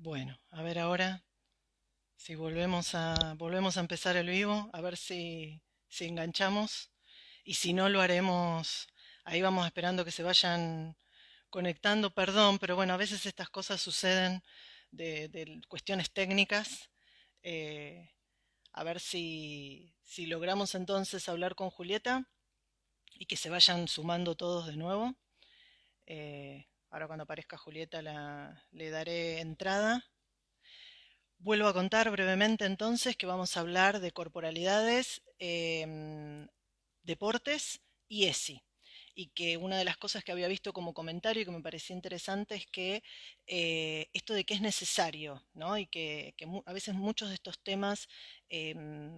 Bueno, a ver ahora si volvemos a empezar el vivo, a ver si enganchamos. Y si no, lo haremos. Ahí vamos esperando que se vayan conectando, perdón, pero bueno, a veces estas cosas suceden de cuestiones técnicas. Eh, a ver si logramos entonces hablar con Julieta y que se vayan sumando todos de nuevo. Ahora cuando aparezca Julieta le daré entrada. Vuelvo a contar brevemente entonces que vamos a hablar de corporalidades, deportes y ESI. Y que una de las cosas que había visto como comentario y que me parecía interesante es que esto de que es necesario, ¿no? Y que a veces muchos de estos temas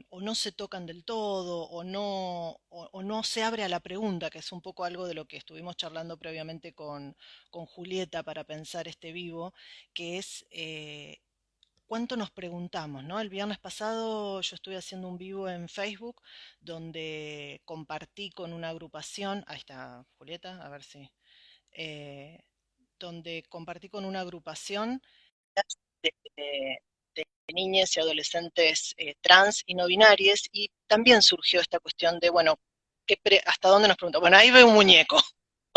o no se tocan del todo o no se abre a la pregunta, que es un poco algo de lo que estuvimos charlando previamente con Julieta para pensar este vivo, que es cuánto nos preguntamos, ¿no? El viernes pasado yo estuve haciendo un vivo en Facebook donde compartí con una agrupación, ahí está Julieta, a ver si, eh, donde compartí con una agrupación de, de niñas y adolescentes trans y no binarias y también surgió esta cuestión de, bueno, ¿hasta dónde nos preguntamos? Bueno, ahí veo un muñeco.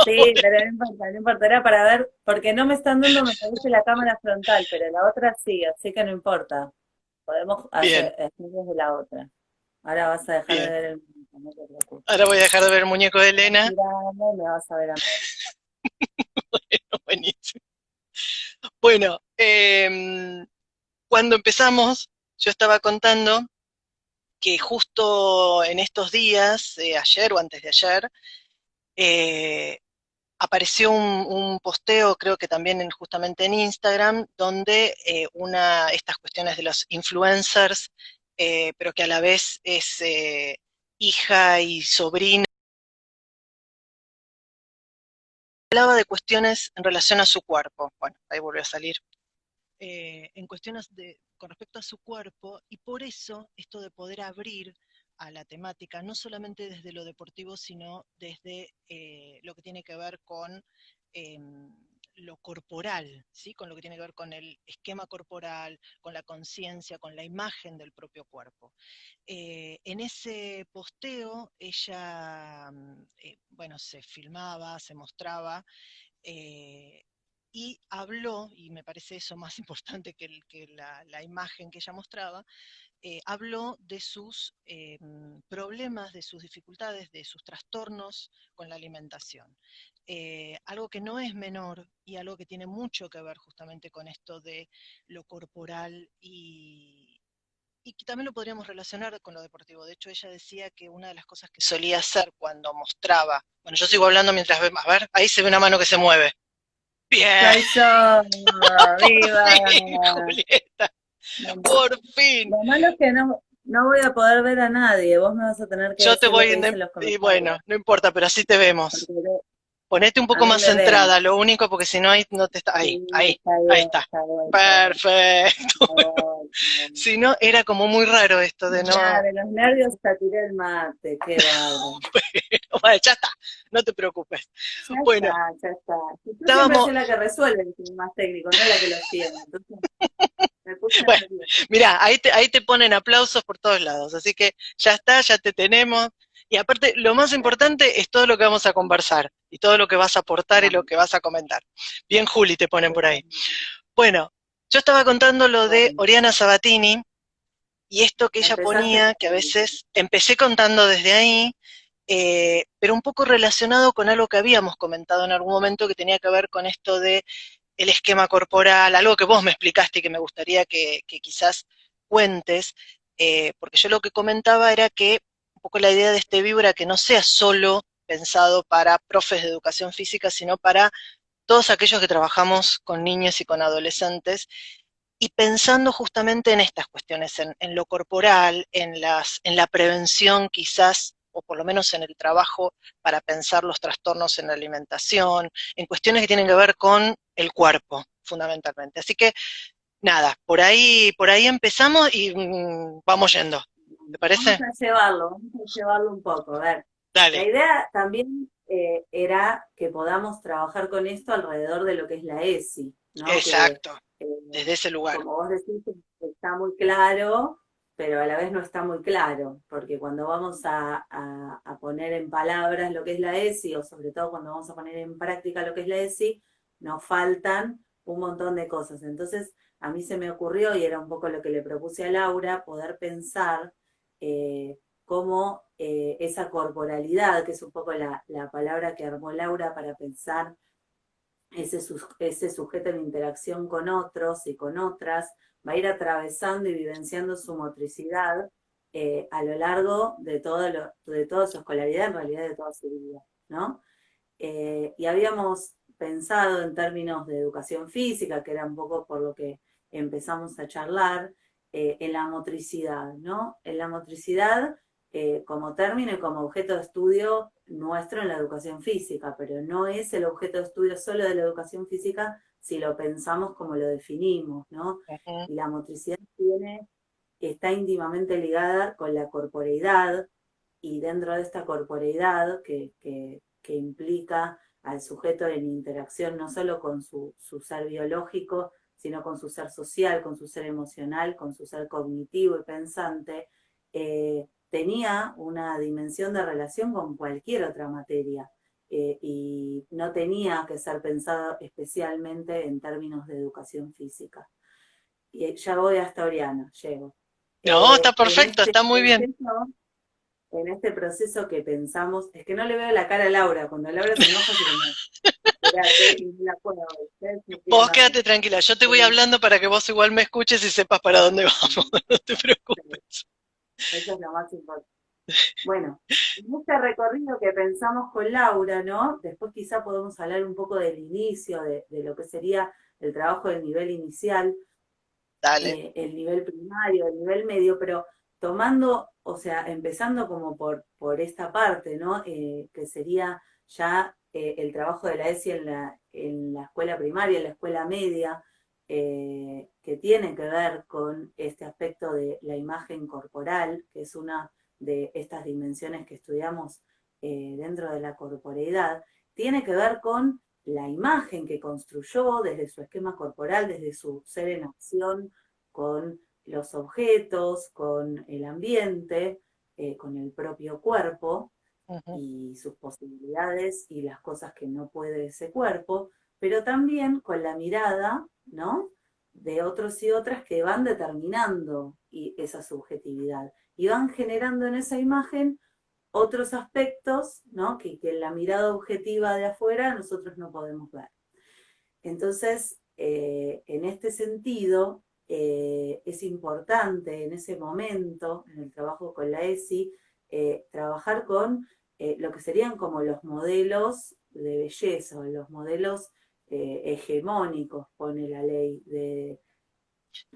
Sí, pero no importa, no importa, era para ver, porque no me están dando, me parece, la cámara frontal, pero la otra sí, así que no importa. Podemos Bien, hacer desde la otra. Ahora vas a dejar de bien. ver el muñeco, no te preocupes. Ahora voy a dejar de ver el muñeco de Vas Elena. girando y me vas a ver a mí. Buenísimo. Bueno, cuando empezamos, yo estaba contando que justo en estos días, ayer o antes de ayer, eh, apareció un posteo, creo que también justamente en Instagram, donde estas cuestiones de los influencers, pero que a la vez es hija y sobrina, hablaba de cuestiones en relación a su cuerpo. Bueno, ahí volvió a salir. En cuestiones con respecto a su cuerpo y por eso esto de poder abrir a la temática, no solamente desde lo deportivo, sino desde lo que tiene que ver con eh, lo corporal, ¿sí? Con lo que tiene que ver con el esquema corporal, con la conciencia, con la imagen del propio cuerpo. En ese posteo ella, bueno, se filmaba, se mostraba eh, y habló, y me parece eso más importante que la imagen que ella mostraba, habló de sus problemas, de sus dificultades, de sus trastornos con la alimentación. Algo que no es menor y algo que tiene mucho que ver justamente con esto de lo corporal y que también lo podríamos relacionar con lo deportivo. De hecho, ella decía que una de las cosas que solía hacer cuando mostraba, bueno, yo sigo hablando mientras vemos, a ver, ahí se ve una mano que se mueve. Bien, Soy yo, por viva. fin, Julieta, por fin. Lo malo es que no voy a poder ver a nadie, vos me vas a tener que Yo te decir lo voy, que dicen los y bueno, comentarios, no importa, pero así te vemos. porque Ponete un a poco mí más me ven. centrada, lo único, porque si no, ahí no te está. Sí, Ahí, ahí, está ahí bien, está. está bien, está bien. Perfecto. Está bien, está bien. Si no, era como muy raro esto de Ya, no. de los nervios hasta tiré el mate, qué bárbaro. Bueno, ya está, no te preocupes. Ya está, Bueno, ya está. Y yo siempre estábamos. soy la que resuelve los temas técnicos, no la que los tiene. Entonces me puse Bueno, nerviosa. mirá, ahí te ponen aplausos por todos lados, así que ya está, ya te tenemos. Y aparte, lo más Gracias. importante es todo lo que vamos a conversar y todo lo que vas a aportar y lo Vamos, que vas a comentar. Bien, Juli, te ponen por eso ahí. es. Bueno, yo estaba contando lo de Bueno, Oriana Sabatini y esto que ella empezaste ponía, que a por ahí. veces empecé contando desde ahí, pero un poco relacionado con algo que habíamos comentado en algún momento que tenía que ver con esto de el esquema corporal, algo que vos me explicaste y que me gustaría que quizás cuentes, porque yo lo que comentaba era que un poco la idea de este vivo era que no sea solo pensado para profes de educación física, sino para todos aquellos que trabajamos con niños y con adolescentes, y pensando justamente en estas cuestiones, en lo corporal, en la prevención quizás, o por lo menos en el trabajo para pensar los trastornos en la alimentación, en cuestiones que tienen que ver con el cuerpo, fundamentalmente. Así que nada, por ahí empezamos y vamos yendo. ¿Te parece? Vamos a llevarlo un poco, a ver. La Dale, idea también era que podamos trabajar con esto alrededor de lo que es la ESI, ¿no? Que exacto, eh, desde ese lugar. como vos decís, está muy claro, pero a la vez no está muy claro, porque cuando vamos a poner en palabras lo que es la ESI, o sobre todo cuando vamos a poner en práctica lo que es la ESI, nos faltan un montón de cosas. Entonces, a mí se me ocurrió, y era un poco lo que le propuse a Laura, poder pensar cómo esa corporalidad, que es un poco la palabra que armó Laura para pensar ese sujeto en interacción con otros y con otras, va a ir atravesando y vivenciando su motricidad a lo largo de toda su escolaridad, en realidad de toda su vida, ¿no? Y habíamos pensado en términos de educación física, que era un poco por lo que empezamos a charlar, en la motricidad, ¿no? En la motricidad como término y como objeto de estudio nuestro en la educación física, pero no es el objeto de estudio solo de la educación física si lo pensamos como lo definimos, ¿no? Ujú. Y la motricidad está íntimamente ligada con la corporeidad, y dentro de esta corporeidad que implica al sujeto en interacción no solo con su ser biológico, sino con su ser social, con su ser emocional, con su ser cognitivo y pensante, tenía una dimensión de relación con cualquier otra materia. Y no tenía que ser pensado especialmente en términos de educación física. Y ya voy hasta Oriana, llego. No, está En perfecto, este está muy bien. proceso, en este proceso que pensamos, es que no le veo la cara a Laura, cuando Laura se enoja se como, espérate, y no la puedo ver, ustedes me Vos quieren ver. quédate tranquila, yo te voy Eh, hablando para que vos igual me escuches y sepas para dónde vamos, no te preocupes. Eso es lo más importante. Bueno, en este recorrido que pensamos con Laura, ¿no? Después quizá podemos hablar un poco del inicio, de lo que sería el trabajo del nivel inicial, Dale. el nivel primario, el nivel medio, pero tomando, o sea, empezando como por esta parte, ¿no? Que sería ya el trabajo de la ESI en la escuela primaria, en la escuela media, que tiene que ver con este aspecto de la imagen corporal, que es una de estas dimensiones que estudiamos dentro de la corporeidad, tiene que ver con la imagen que construyó desde su esquema corporal, desde su ser en acción, con los objetos, con el ambiente, con el propio cuerpo Ujú. y sus posibilidades y las cosas que no puede ese cuerpo, pero también con la mirada, ¿no? De otros y otras que van determinando esa subjetividad y van generando en esa imagen otros aspectos, ¿no? Que en la mirada objetiva de afuera nosotros no podemos ver. Entonces, en este sentido, es importante en ese momento, en el trabajo con la ESI, trabajar con lo que serían como los modelos de belleza, o los modelos hegemónicos, pone la ley de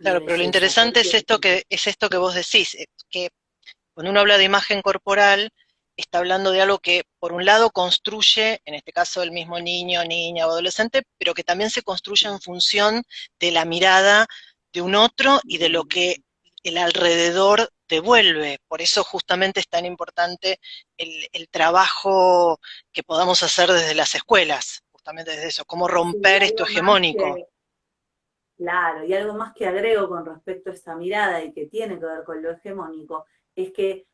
Claro, pero lo belleza. ¿Por interesante qué? es esto que vos decís, que cuando uno habla de imagen corporal, está hablando de algo que, por un lado, construye, en este caso, el mismo niño, niña o adolescente, pero que también se construye en función de la mirada de un otro y de lo que el alrededor devuelve. Por eso justamente es tan importante el trabajo que podamos hacer desde las escuelas, justamente desde eso, cómo Sí, y romper esto algo más hegemónico. que, claro, y algo más que agrego con respecto a esta mirada y que tiene que ver con lo hegemónico, es que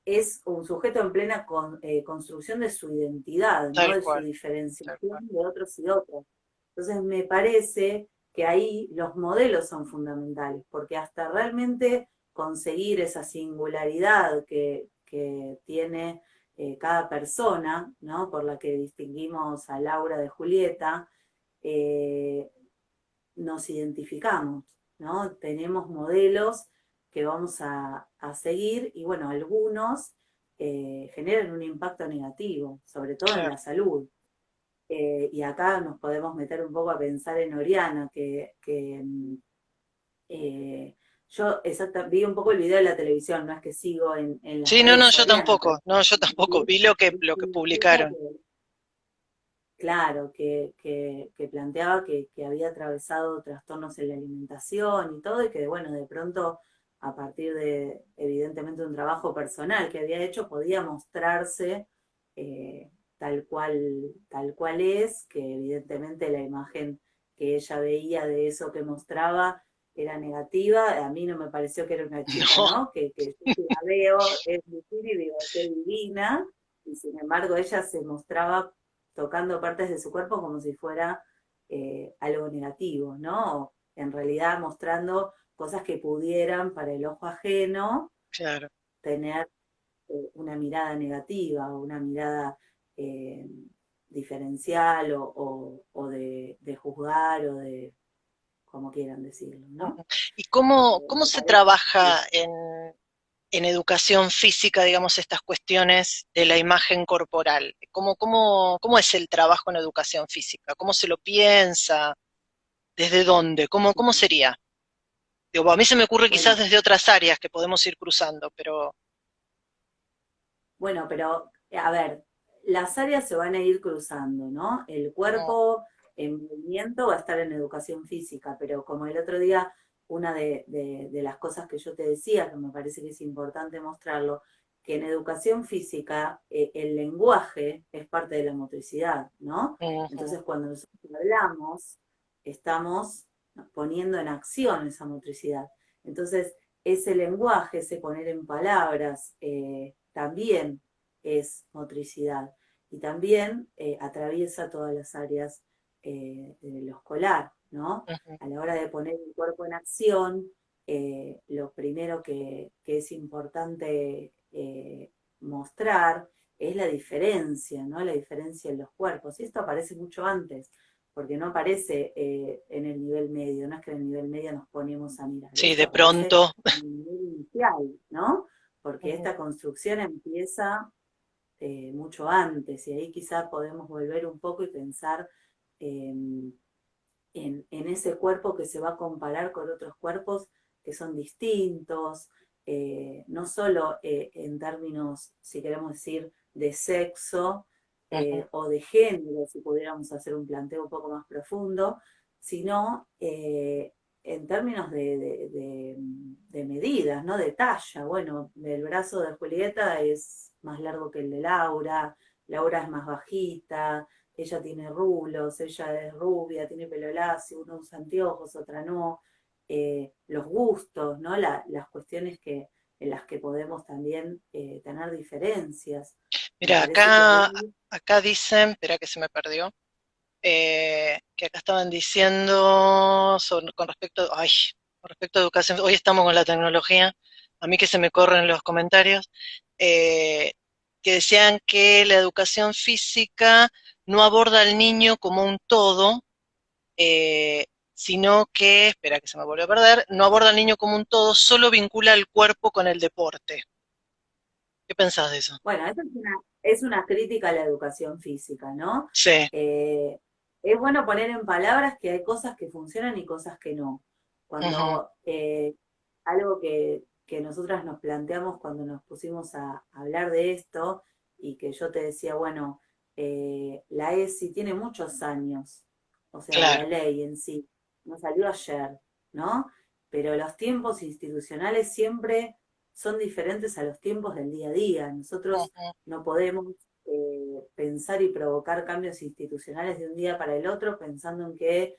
es un sujeto en plena construcción de su identidad, ¿no? Tal De su cual, tal diferenciación cual. de otros y otras. Entonces me parece que ahí los modelos son fundamentales, porque hasta realmente conseguir esa singularidad que tiene cada persona, ¿no? Por la que distinguimos a Laura de Julieta, eh, nos identificamos, ¿no? Tenemos modelos que vamos a seguir y bueno, algunos generan un impacto negativo, sobre todo en Claro. la salud. Y acá nos podemos meter un poco a pensar en Oriana, eh, yo vi un poco el video de la televisión, no es que sigo en las Sí, no, no, redes a yo Oriana, pero tampoco, no, yo tampoco. Vi lo que vi una chica publicaron. claro, que planteaba que había atravesado trastornos en la alimentación y todo, y que bueno, de pronto a partir de, evidentemente, un trabajo personal que había hecho, podía mostrarse tal cual es, que evidentemente la imagen que ella veía de eso que mostraba era negativa. A mí no me pareció que era una chica, No, ¿no? Que yo si la veo, es divina y digo, qué divina, y sin embargo ella se mostraba tocando partes de su cuerpo como si fuera algo negativo, ¿no? En realidad mostrando cosas que pudieran para el ojo ajeno claro. tener una mirada negativa o una mirada eh, diferencial o de juzgar o de, como quieran decirlo, ¿no? Ujú. ¿Y cómo Me se parece que, trabaja en educación física, digamos, estas cuestiones de la imagen corporal? ¿Cómo es el trabajo en educación física? ¿Cómo se lo piensa? ¿Desde dónde? ¿Cómo sería? Digo, a mí se me ocurre quizás bueno, desde otras áreas que podemos ir cruzando, pero bueno, pero a ver, las áreas se van a ir cruzando, ¿no? El mm, cuerpo en movimiento va a estar en educación física, pero como el otro día, una de las cosas que yo te decía, que me parece que es importante mostrarlo, que en educación física el lenguaje es parte de la motricidad, ¿no? ujú, Entonces, cuando nosotros hablamos, estamos poniendo en acción esa motricidad. Entonces, ese lenguaje, ese poner en palabras, también es motricidad y también atraviesa todas las áreas de lo escolar, ¿no? ujú. A la hora de poner el cuerpo en acción, lo primero que es importante mostrar es la diferencia, ¿no? La diferencia en los cuerpos. Y esto aparece mucho antes, porque no aparece en el nivel medio, no es que en el nivel medio nos ponemos a mirar, Sí, esto de aparece pronto. en el nivel inicial, ¿no? Porque Ujú. esta construcción empieza mucho antes y ahí quizá podemos volver un poco y pensar en ese cuerpo que se va a comparar con otros cuerpos que son distintos, no solo en términos, si queremos decir, de sexo Ujú. o de género, si pudiéramos hacer un planteo un poco más profundo, sino en términos de medidas, ¿no? De talla. Bueno, el brazo de Julieta es más largo que el de Laura, Laura es más bajita, ella tiene rulos, ella es rubia, tiene pelo lacio, uno usa anteojos, otra no, los gustos, ¿no? Las cuestiones en las que podemos también tener diferencias. Me Mira, parece que ahí, acá dicen, espera que se me perdió, que acá estaban diciendo con con respecto a educación, hoy estamos con la tecnología, a mí que se me corren los comentarios, eh, que decían que la educación física no aborda al niño como un todo, sino que, espera que se me volvió a perder, no aborda al niño como un todo, solo vincula el cuerpo con el deporte. ¿Qué pensás de eso? bueno, esa es una crítica a la educación física, ¿no? Sí. Eh, es bueno poner en palabras que hay cosas que funcionan y cosas que no. Ujú. Cuando algo que nosotras nos planteamos cuando nos pusimos a hablar de esto y que yo te decía, bueno, la ESI tiene muchos años, o sea, la Claro. ley en sí, no salió ayer, ¿no? Pero los tiempos institucionales siempre son diferentes a los tiempos del día a día. Nosotros Ujú. no podemos pensar y provocar cambios institucionales de un día para el otro pensando en que,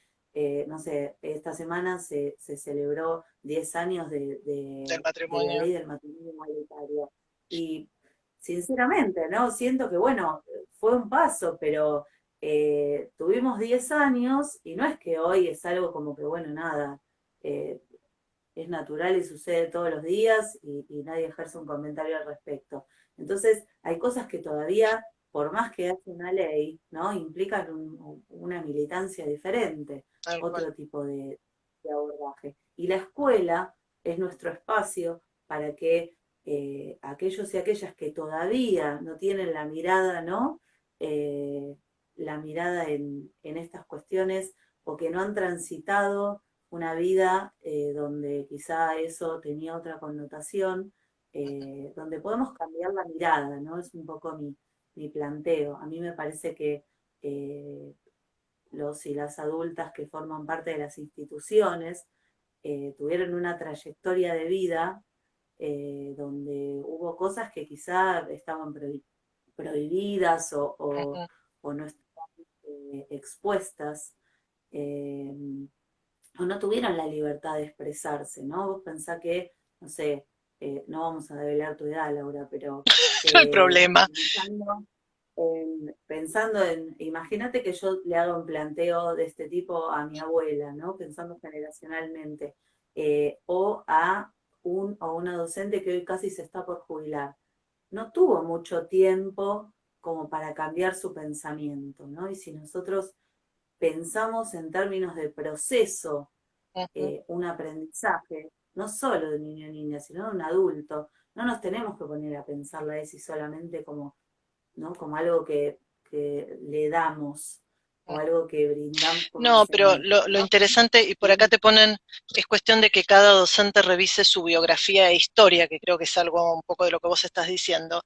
no sé, esta semana se celebró 10 años Del de la matrimonio. ley del matrimonio igualitario. Y sinceramente, ¿no? Siento que, bueno, fue un paso, pero tuvimos 10 años y no es que hoy es algo como que, bueno, nada, eh, es natural y sucede todos los días y nadie ejerce un comentario al respecto. Entonces, hay cosas que todavía, por más que haya una ley, ¿no? Implican una militancia diferente, Tal cual. otro tipo de abordaje. Y la escuela es nuestro espacio para que aquellos y aquellas que todavía no tienen la mirada, ¿no? La mirada en estas cuestiones o que no han transitado una vida donde quizá eso tenía otra connotación, donde podemos cambiar la mirada, ¿no? Es un poco mi planteo. A mí me parece que los y las adultas que forman parte de las instituciones tuvieron una trayectoria de vida donde hubo cosas que quizá estaban prohibidas Ujú. o no estaban expuestas, eh, o no tuvieron la libertad de expresarse, ¿no? Vos pensá que, no sé, no vamos a develar tu edad, Laura, pero No hay problema. pensando en, imagínate que yo le hago un planteo de este tipo a mi abuela, ¿no? Pensando generacionalmente, o a un o una docente que hoy casi se está por jubilar. No tuvo mucho tiempo como para cambiar su pensamiento, ¿no? Y si nosotros pensamos en términos de proceso, Ujú. un aprendizaje, no solo de niño o niña, sino de un adulto, no nos tenemos que poner a pensar la ESI solamente como, ¿no? Como algo que le damos o algo que brindamos como No, pero enseñanza, lo ¿no? interesante, y por acá te ponen, es cuestión de que cada docente revise su biografía e historia, que creo que es algo un poco de lo que vos estás diciendo.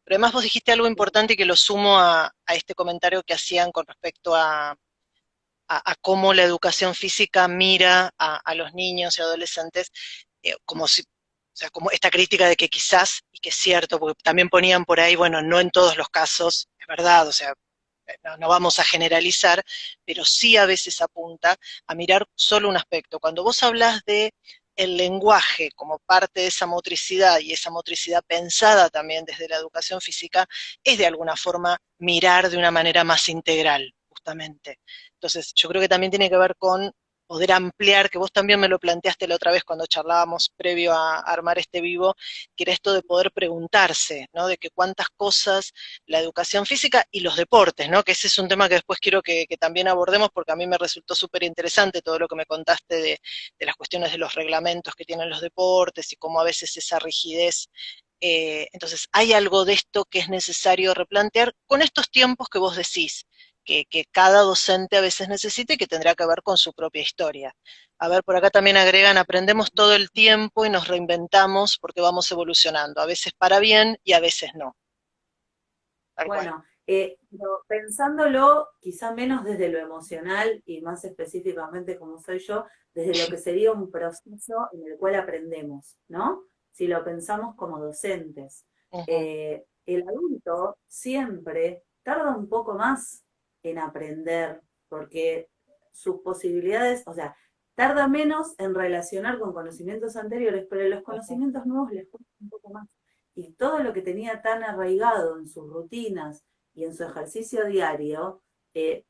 Pero además vos dijiste algo importante y que lo sumo a este comentario que hacían con respecto a cómo la educación física mira a los niños y adolescentes, como si, o sea, como esta crítica de que quizás, y que es cierto, porque también ponían por ahí, bueno, no en todos los casos, es verdad, o sea, no vamos a generalizar, pero sí a veces apunta a mirar solo un aspecto. Cuando vos hablas de el lenguaje como parte de esa motricidad y esa motricidad pensada también desde la educación física, es de alguna forma mirar de una manera más integral, justamente. Entonces, yo creo que también tiene que ver con poder ampliar, que vos también me lo planteaste la otra vez cuando charlábamos previo a armar este vivo, que era esto de poder preguntarse, ¿no? De que cuántas cosas la educación física y los deportes, ¿no? Que ese es un tema que después quiero que también abordemos porque a mí me resultó súper interesante todo lo que me contaste de las cuestiones de los reglamentos que tienen los deportes y cómo a veces esa rigidez. Entonces, hay algo de esto que es necesario replantear con estos tiempos que vos decís, que cada docente a veces necesita y que tendrá que ver con su propia historia. A ver, por acá también agregan, aprendemos todo el tiempo y nos reinventamos porque vamos evolucionando, a veces para bien y a veces no, tal cual. Bueno, pero pensándolo quizá menos desde lo emocional y más específicamente como soy yo, desde lo que sería un proceso en el cual aprendemos, ¿no? Si lo pensamos como docentes. Ujú. El adulto siempre tarda un poco más en aprender porque sus posibilidades, o sea, tarda menos en relacionar con conocimientos anteriores, pero los Ujú. conocimientos nuevos les cuesta un poco más y todo lo que tenía tan arraigado en sus rutinas y en su ejercicio diario, eh,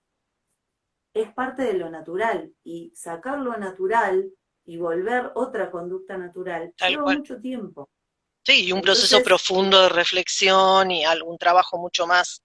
es parte de lo natural y sacar lo natural y volver otra conducta natural Tal lleva cual. mucho tiempo. Sí, y un proceso Entonces, profundo de reflexión y algún trabajo mucho más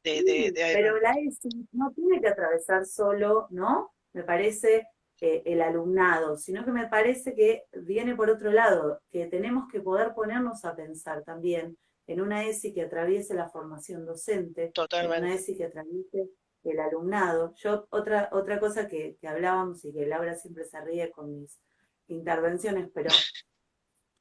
sí, pero la ESI no tiene que atravesar solo, ¿no? Me parece el alumnado, sino que me parece que viene por otro lado, que tenemos que poder ponernos a pensar también en una ESI que atraviese la formación docente, en una totalmente. ESI que atraviese el alumnado. Yo, otra cosa que hablábamos y que Laura siempre se ríe con mis intervenciones, pero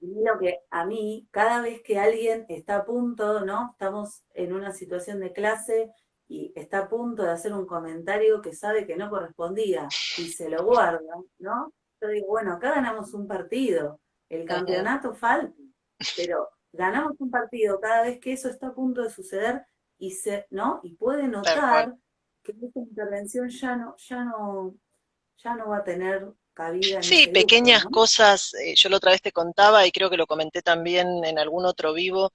lo que a mí, cada vez que alguien está a punto, ¿no? Estamos en una situación de clase y está a punto de hacer un comentario que sabe que no correspondía y se lo guarda, ¿no? Yo digo, bueno, acá ganamos un partido, el Ujú. campeonato falta, pero ganamos un partido cada vez que eso está a punto de suceder y ¿no? Y puede Tal cual. notar que esta intervención ya no va a tener cabida en Sí, ese grupo, pequeñas ¿no? cosas, yo la otra vez te contaba y creo que lo comenté también en algún otro vivo,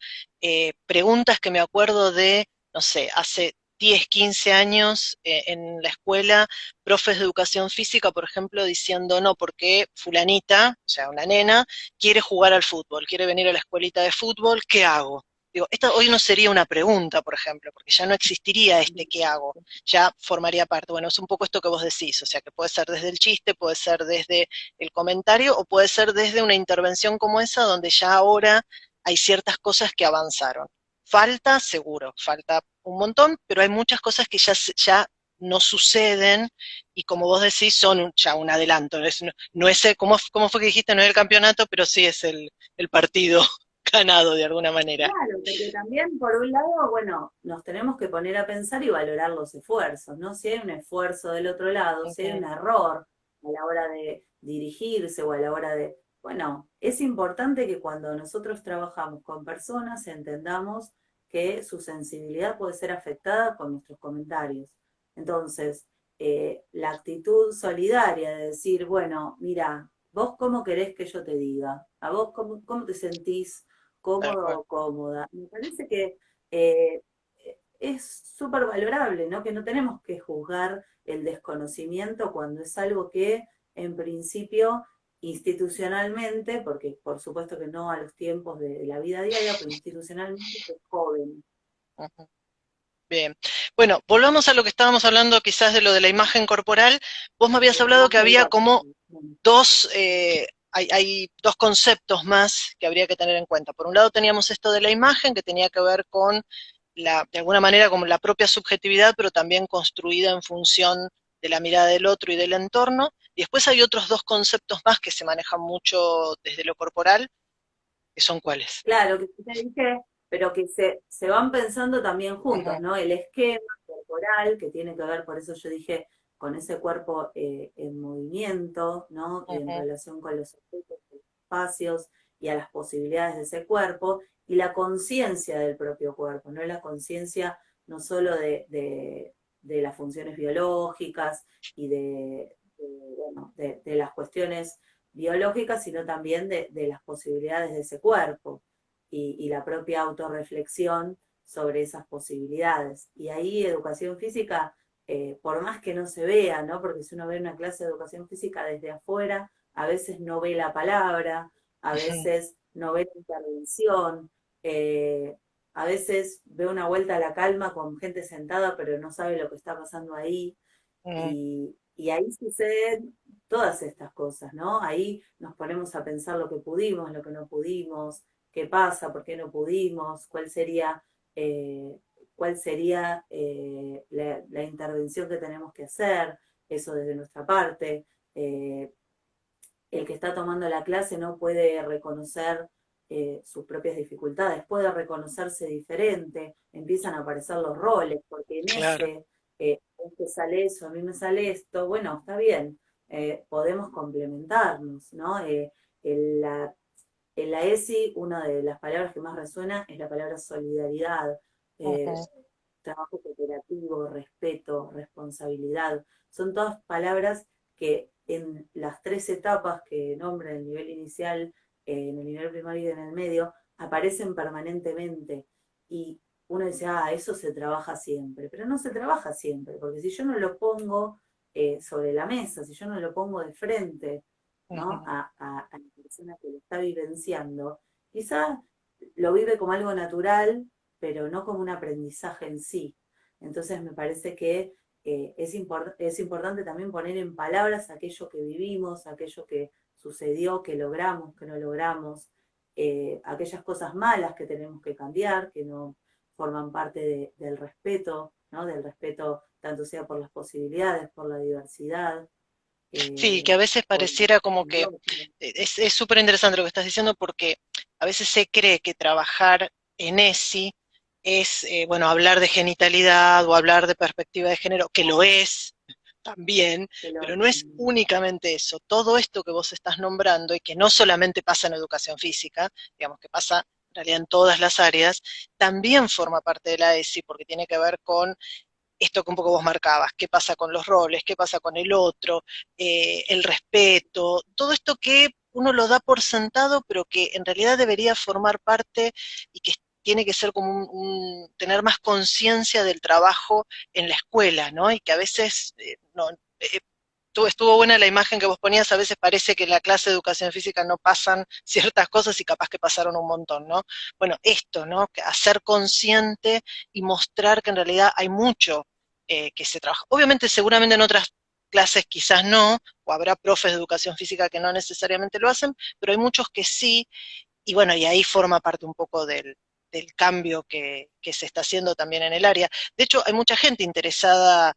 preguntas que me acuerdo de, no sé, hace 10, 15 años en la escuela, profes de educación física, por ejemplo, diciendo, no, porque fulanita, o sea, una nena, quiere jugar al fútbol, quiere venir a la escuelita de fútbol, ¿qué hago? Digo, esta hoy no sería una pregunta, por ejemplo, porque ya no existiría este qué hago, ya formaría parte. Bueno, es un poco esto que vos decís, o sea, que puede ser desde el chiste, puede ser desde el comentario o puede ser desde una intervención como esa donde ya ahora hay ciertas cosas que avanzaron. Falta, seguro, falta un montón, pero hay muchas cosas que ya no suceden y como vos decís son ya un adelanto. No es ¿cómo fue que dijiste? No es el campeonato, pero sí es el partido ganado de alguna manera. Claro, porque también por un lado, bueno, nos tenemos que poner a pensar y valorar los esfuerzos, ¿no? Si hay un esfuerzo del otro lado, si hay Ujú. un error, a la hora de dirigirse o a la hora de... Bueno, es importante que cuando nosotros trabajamos con personas entendamos que su sensibilidad puede ser afectada con nuestros comentarios. Entonces, la actitud solidaria de decir, bueno, mira, vos cómo querés que yo te diga, a vos cómo te sentís Tal cómodo cual. o cómoda. Me parece que eh, es súper valorable, ¿no? Que no tenemos que juzgar el desconocimiento cuando es algo que en principio institucionalmente, porque por supuesto que no a los tiempos de la vida diaria, pero institucionalmente es joven. Ujú. Bien. Bueno, volvamos a lo que estábamos hablando quizás de lo de la imagen corporal. Vos me habías La hablado que imagen había como corporal. dos, hay dos conceptos más que habría que tener en cuenta. Por un lado teníamos esto de la imagen, que tenía que ver con de alguna manera, como la propia subjetividad, pero también construida en función de la mirada del otro y del entorno. Y después hay otros dos conceptos más que se manejan mucho desde lo corporal, que son cuáles. Claro, que te dije, pero que se van pensando también juntos, Ujú, ¿no? El esquema corporal, que tiene que ver, por eso yo dije, con ese cuerpo en movimiento, ¿no? Y en ujú, relación con los objetos, los espacios y a las posibilidades de ese cuerpo, y la conciencia del propio cuerpo, ¿no? La conciencia no solo de las funciones biológicas y bueno, de las cuestiones biológicas, sino también de las posibilidades de ese cuerpo y la propia autorreflexión sobre esas posibilidades. Y ahí educación física, por más que no se vea, ¿no? Porque si uno ve una clase de educación física desde afuera, a veces no ve la palabra, a ujú, veces no ve la intervención, eh, a veces ve una vuelta a la calma con gente sentada, pero no sabe lo que está pasando ahí. ujú, Y ahí suceden todas estas cosas, ¿no? Ahí nos ponemos a pensar lo que pudimos, lo que no pudimos, qué pasa, por qué no pudimos, eh, cuál sería la intervención que tenemos que hacer, eso desde nuestra parte. Eh, el que está tomando la clase no puede reconocer sus propias dificultades, puede reconocerse diferente, empiezan a aparecer los roles, porque en claro. a este sale eso, a mí me sale esto, bueno, está bien, podemos complementarnos, ¿no? En la ESI, una de las palabras que más resuena es la palabra solidaridad, eh, Ujú, trabajo cooperativo, respeto, responsabilidad. Son todas palabras que en las tres etapas que nombra el nivel inicial, en el nivel primario y en el medio, aparecen permanentemente. Y uno dice, ah, eso se trabaja siempre, pero no se trabaja siempre, porque si yo no lo pongo sobre la mesa, si yo no lo pongo de frente, ¿no? ujú. A la persona que lo está vivenciando, quizás lo vive como algo natural, pero no como un aprendizaje en sí. Entonces me parece que es importante también poner en palabras aquello que vivimos, aquello que sucedió, que logramos, que no logramos, aquellas cosas malas que tenemos que cambiar, que no forman parte del respeto, ¿no? Del respeto tanto sea por las posibilidades, por la diversidad, Sí, que a veces por pareciera como el que otro. es súper interesante lo que estás diciendo porque a veces se cree que trabajar en ESI es, bueno, hablar de genitalidad o hablar de perspectiva de género, que lo es también, Que lo, pero no es únicamente eso. Todo esto que vos estás nombrando y que no solamente pasa en educación física, digamos que pasa en realidad en todas las áreas, también forma parte de la ESI porque tiene que ver con esto que un poco vos marcabas, qué pasa con los roles, qué pasa con el otro, el respeto, todo esto que uno lo da por sentado, pero que en realidad debería formar parte y que tiene que ser como tener más conciencia del trabajo en la escuela, ¿no? Y que a veces no, estuvo buena la imagen que vos ponías, a veces parece que en la clase de educación física no pasan ciertas cosas y capaz que pasaron un montón, ¿no? Bueno, esto, ¿no? Que hacer consciente y mostrar que en realidad hay mucho que se trabaja. Obviamente, seguramente en otras clases quizás no, o habrá profes de educación física que no necesariamente lo hacen, pero hay muchos que sí, y bueno, y ahí forma parte un poco del cambio que se está haciendo también en el área. De hecho, hay mucha gente interesada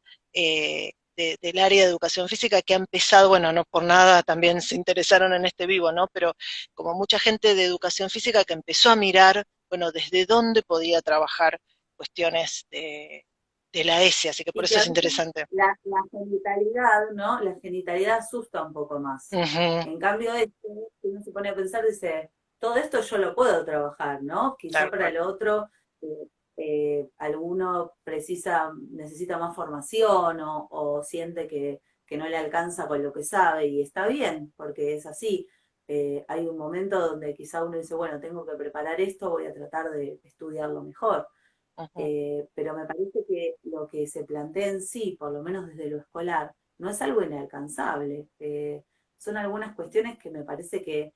del área de educación física que ha empezado, bueno, no por nada también se interesaron en este vivo, ¿no? Pero como mucha gente de educación física que empezó a mirar, bueno, desde dónde podía trabajar cuestiones de la ESI, así que por Y eso que a es veces interesante. la genitalidad, ¿no? La genitalidad asusta un poco más. Ujú, En cambio, si uno se pone a pensar, dice, todo esto yo lo puedo trabajar, ¿no? Quizá tal para cual. lo otro, alguno necesita más formación o siente que no le alcanza con lo que sabe y está bien, porque es así. Hay un momento donde quizá uno dice, bueno, tengo que preparar esto, voy a tratar de estudiarlo mejor. Ujú, Pero me parece que lo que se plantea en sí, por lo menos desde lo escolar, no es algo inalcanzable. Son algunas cuestiones que me parece que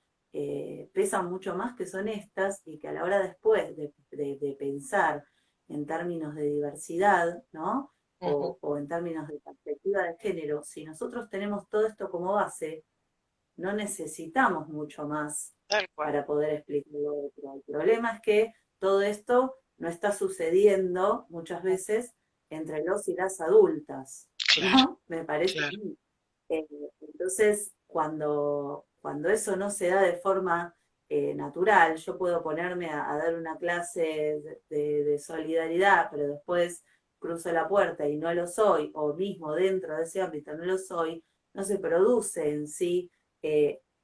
pesan mucho más que son estas y que a la hora después de pensar en términos de diversidad, ¿no? ujú, O en términos de perspectiva de género, si nosotros tenemos todo esto como base, no necesitamos mucho más tal cual. para poder explicar lo otro. El problema es que todo esto no está sucediendo muchas veces entre los y las adultas, Claro, ¿no? Me parece a claro. mí. Eh, entonces, cuando eso no se da de forma natural, yo puedo ponerme a dar una clase de solidaridad, pero después cruzo la puerta y no lo soy, o mismo dentro de ese ámbito no lo soy, no se produce en sí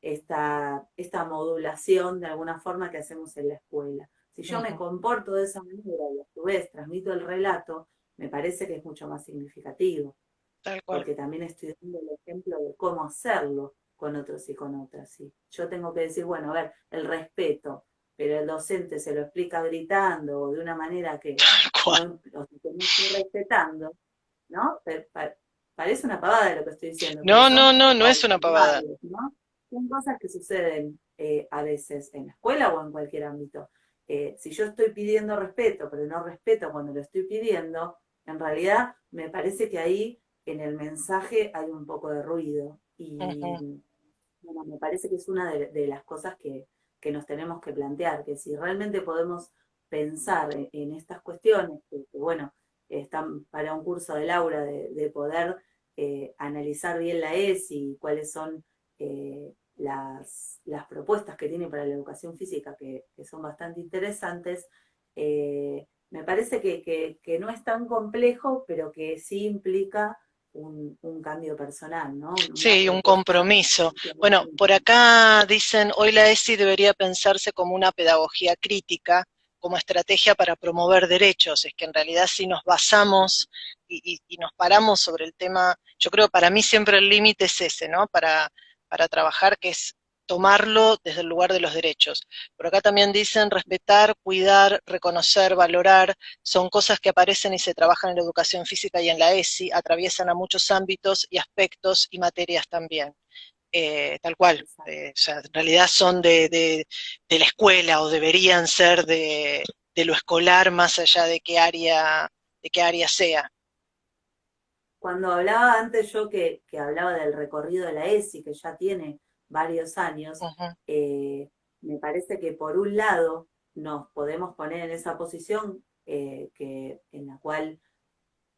esta modulación de alguna forma que hacemos en la escuela. Si yo me Ujú, comporto de esa manera y a su vez transmito el relato, me parece que es mucho más significativo, tal cual. porque también estoy dando el ejemplo de cómo hacerlo con otros y con otras. ¿Sí? Yo tengo que decir, bueno, a ver, el respeto, pero el docente se lo explica gritando o de una manera que Tal cual. no, o que no estoy respetando, ¿no? Parece una pavada lo que estoy diciendo, pero No, no, son no, no es una pavada. observables, ¿no? Son cosas que suceden a veces en la escuela o en cualquier ámbito. Si yo estoy pidiendo respeto, pero no respeto cuando lo estoy pidiendo, en realidad me parece que ahí en el mensaje hay un poco de ruido. Y Ujú, bueno, me parece que es una de las cosas que nos tenemos que plantear, que si realmente podemos pensar en estas cuestiones, bueno, están para un curso de Laura de poder analizar bien la ESI y cuáles son las propuestas que tiene para la educación física, que son bastante interesantes. Me parece que no es tan complejo, pero que sí implica un cambio personal, ¿no? Una sí, un propuesta compromiso. Bueno, por diferente. acá dicen, hoy la ESI debería pensarse como una pedagogía crítica, como estrategia para promover derechos. Es que en realidad si nos basamos y nos paramos sobre el tema, yo creo para mí siempre el límite es ese, ¿no? Para trabajar, que es tomarlo desde el lugar de los derechos. Por acá también dicen respetar, cuidar, reconocer, valorar, son cosas que aparecen y se trabajan en la educación física y en la ESI, atraviesan a muchos ámbitos y aspectos y materias también. Tal cual, o sea, en realidad son de la escuela o deberían ser de lo escolar más allá de qué área sea. Cuando hablaba antes yo que hablaba del recorrido de la ESI, que ya tiene varios años, Ujú, eh, me parece que por un lado nos podemos poner en esa posición en la cual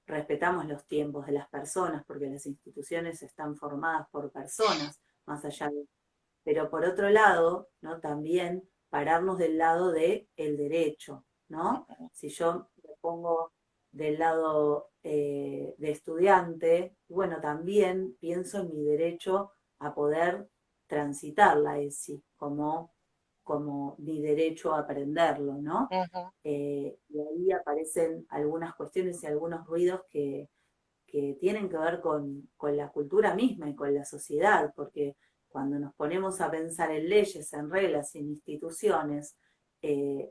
respetamos los tiempos de las personas, porque las instituciones están formadas por personas, más allá de... Pero por otro lado, ¿no? También pararnos del lado del derecho, ¿no? ujú, Si yo me pongo del lado de estudiante, bueno, también pienso en mi derecho a poder transitar la ESI como mi derecho a aprenderlo, ¿no? ujú. Y ahí aparecen algunas cuestiones y algunos ruidos que tienen que ver con la cultura misma y con la sociedad, porque cuando nos ponemos a pensar en leyes, en reglas, en instituciones,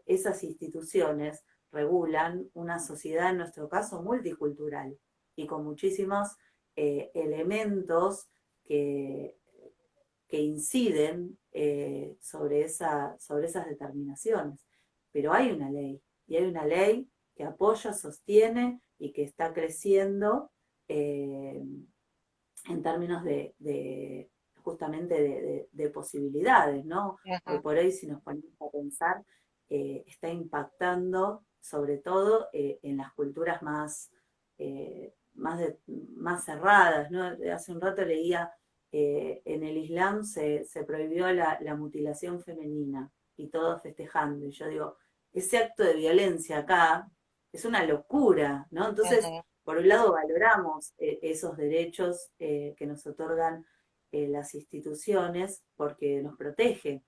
esas instituciones regulan una sociedad, en nuestro caso, multicultural y con muchísimos elementos que, que inciden sobre esas determinaciones. Pero hay una ley, y hay una ley que apoya, sostiene y que está creciendo eh, en términos justamente de posibilidades, ¿no? Hoy Ujú, por hoy, si nos ponemos a pensar, está impactando sobre todo en las culturas más cerradas, ¿no? Hace un rato leía, en el Islam se prohibió la mutilación femenina y todos festejando. Y yo digo, ese acto de violencia acá es una locura, ¿no? Entonces, ujú. por un lado valoramos esos derechos que nos otorgan las instituciones porque nos protege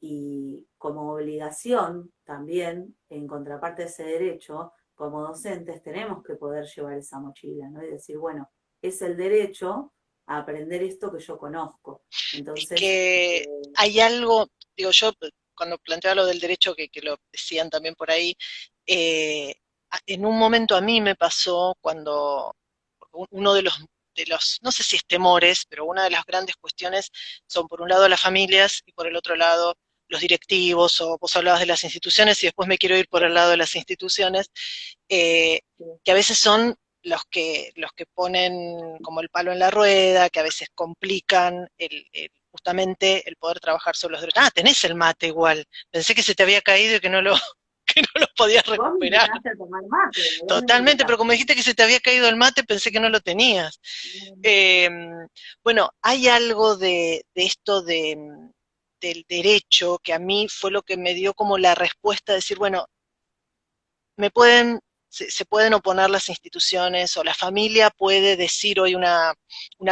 y como obligación también, en contraparte de ese derecho, como docentes tenemos que poder llevar esa mochila, ¿no? Y decir, bueno, es el derecho a aprender esto que yo conozco. Es Entonces, que hay algo, digo yo, cuando planteaba lo del derecho, que lo decían también por ahí, eh, en un momento a mí me pasó cuando uno de los, no sé si es temores, pero una de las grandes cuestiones son por un lado las familias y por el otro lado los directivos, o vos hablabas de las instituciones y después me quiero ir por el lado de las instituciones, eh, que a veces son los que ponen como el palo en la rueda, que a veces complican justamente el poder trabajar sobre los derechos. Ah, tenés el mate igual. Pensé que se te había caído y que no lo, que no lo podías vos me recuperar. invitaste a tomar mate, vos me Totalmente, pero como invitaste. dijiste que se te había caído el mate, pensé que no lo tenías. Eh, bueno, hay algo de esto del derecho que a mí fue lo que me dio como la respuesta de decir, bueno, me pueden, se pueden oponer las instituciones o la familia puede decir, hoy una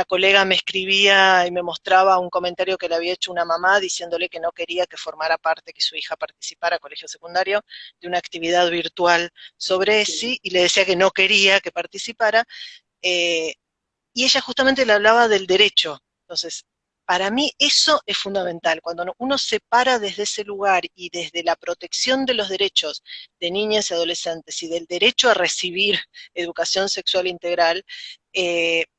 colega me escribía y me mostraba un comentario que le había hecho una mamá diciéndole que no quería que formara parte, que su hija participara, colegio secundario, de una actividad virtual sobre Sí. ESI y le decía que no quería que participara. eh, y ella justamente le hablaba del derecho. Entonces, para mí eso es fundamental. Cuando uno se para desde ese lugar y desde la protección de los derechos de niñas y adolescentes y del derecho a recibir educación sexual integral,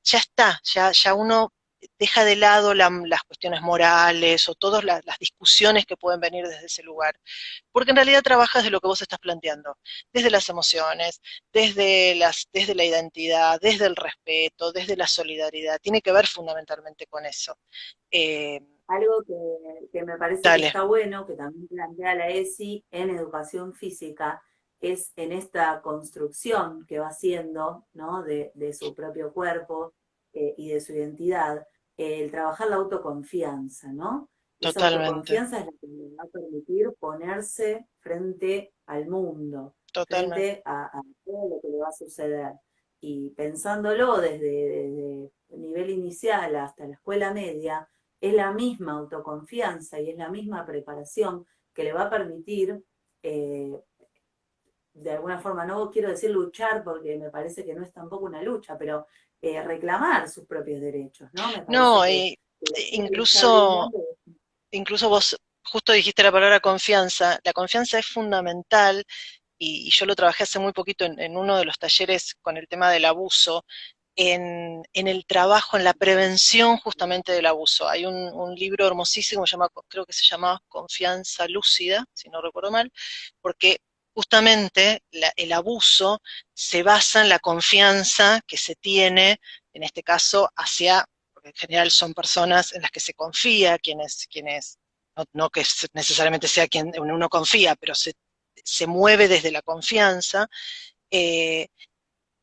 ya está, ya uno deja de lado las cuestiones morales o todas las discusiones que pueden venir desde ese lugar, porque en realidad trabajas de lo que vos estás planteando, desde las emociones, desde la identidad, desde el respeto, desde la solidaridad, tiene que ver fundamentalmente con eso. Eh, Algo que me parece que dale, está bueno, que también plantea la ESI en educación física, es en esta construcción que va haciendo, ¿no? De su propio cuerpo y de su identidad, el trabajar la autoconfianza, ¿no? Esa totalmente, autoconfianza es la que le va a permitir ponerse frente al mundo, totalmente, frente a todo lo que le va a suceder. Y pensándolo desde el nivel inicial hasta la escuela media, es la misma autoconfianza y es la misma preparación que le va a permitir, eh, de alguna forma, no quiero decir luchar porque me parece que no es tampoco una lucha, pero reclamar sus propios derechos, ¿no? Me parece no, y que la escuela lo está incluso, brindando. incluso vos justo dijiste la palabra confianza, la confianza es fundamental y yo lo trabajé hace muy poquito en uno de los talleres con el tema del abuso, en el trabajo, en la prevención justamente del abuso. Hay un libro hermosísimo, creo que se llama Confianza Lúcida, si no recuerdo mal, porque justamente el abuso se basa en la confianza que se tiene, en este caso, porque en general son personas en las que se confía, quienes no que necesariamente sea quien uno confía, pero se mueve desde la confianza, eh,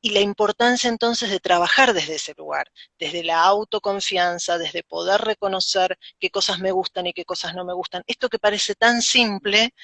y la importancia entonces de trabajar desde ese lugar, desde la autoconfianza, desde poder reconocer qué cosas me gustan y qué cosas no me gustan. Esto que parece tan simple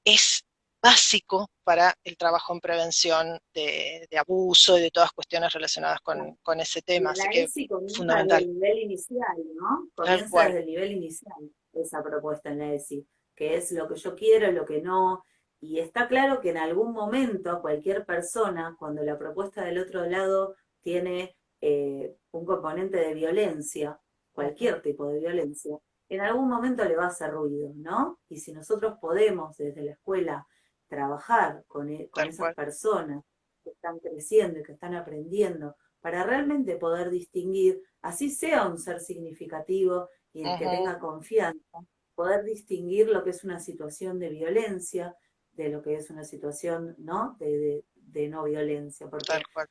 es básico para el trabajo en prevención de abuso y de todas cuestiones relacionadas con ese tema, así La que ESI comienza desde fundamental, el nivel inicial, ¿no? tal Comienza cual. desde el nivel inicial esa propuesta en la ESI, que es lo que yo quiero, lo que no. Y está claro que en algún momento cualquier persona, cuando la propuesta del otro lado tiene un componente de violencia, Ujú, cualquier tipo de violencia, en algún momento le va a hacer ruido, ¿no? Y si nosotros podemos desde la escuela trabajar con tal esas cual. personas que están creciendo y que están aprendiendo, para realmente poder distinguir, así sea un ser significativo y el que Ujú, tenga confianza, poder distinguir lo que es una situación de violencia de lo que es una situación, ¿no? De no violencia, tal porque cual.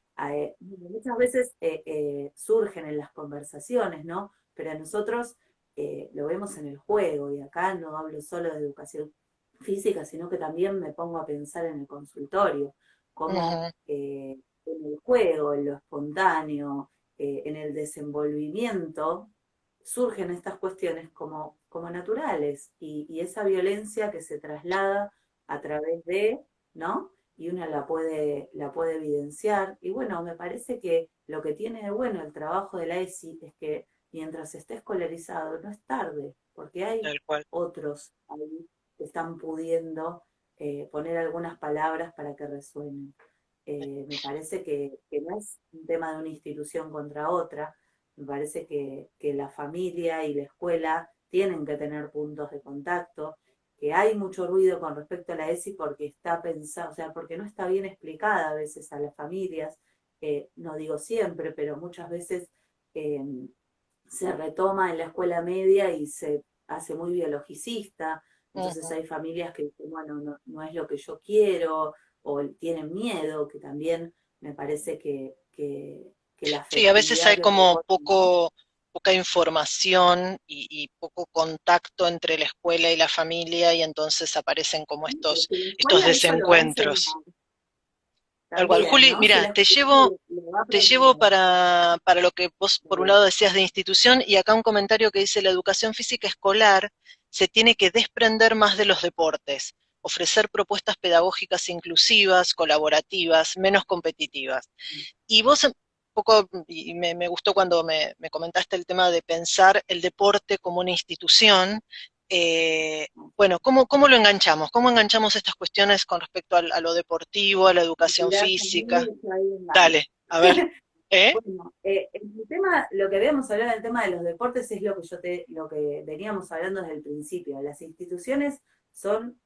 muchas veces surgen en las conversaciones, ¿no? Pero nosotros lo vemos en el juego, y acá no hablo solo de educación física, sino que también me pongo a pensar en el consultorio, cómo Ujú, en el juego, en lo espontáneo, en el desenvolvimiento, surgen estas cuestiones como naturales y esa violencia que se traslada a través de, ¿no? y una la puede evidenciar. Y bueno, me parece que lo que tiene de bueno el trabajo de la ESI es que mientras esté escolarizado no es tarde, porque hay tal cual. otros ahí que están pudiendo poner algunas palabras para que resuenen. Me parece que no es un tema de una institución contra otra, me parece que la familia y la escuela tienen que tener puntos de contacto, que hay mucho ruido con respecto a la ESI porque está pensada, o sea, porque no está bien explicada a veces a las familias, no digo siempre, pero muchas veces eh, se retoma en la escuela media y se hace muy biologicista, entonces Ujú. hay familias que dicen, bueno, no, no es lo que yo quiero, o tienen miedo, que también me parece que la Sí, a veces afectividad hay que el como deporte, ¿no? poca información y poco contacto entre la escuela y la familia, y entonces aparecen como Sí, pero si la estos escuela eso lo va a enseñar desencuentros. Tal cual. también, Juli, ¿no? Si mira, la escuela lo va a te llevo aprender. para lo que vos por un lado decías de institución, y acá un comentario que dice: la educación física escolar se tiene que desprender más de los deportes, ofrecer propuestas pedagógicas inclusivas, colaborativas, menos competitivas. Y vos un poco, y me gustó cuando me comentaste el tema de pensar el deporte como una institución. eh, bueno, ¿cómo lo enganchamos? ¿Cómo enganchamos estas cuestiones con respecto a lo deportivo, a la Me educación tiraste física? mucho ahí en ganas. Dale, a ver. ¿Eh? Bueno, el tema, lo que habíamos hablado del tema de los deportes es lo que veníamos hablando desde el principio. Las instituciones son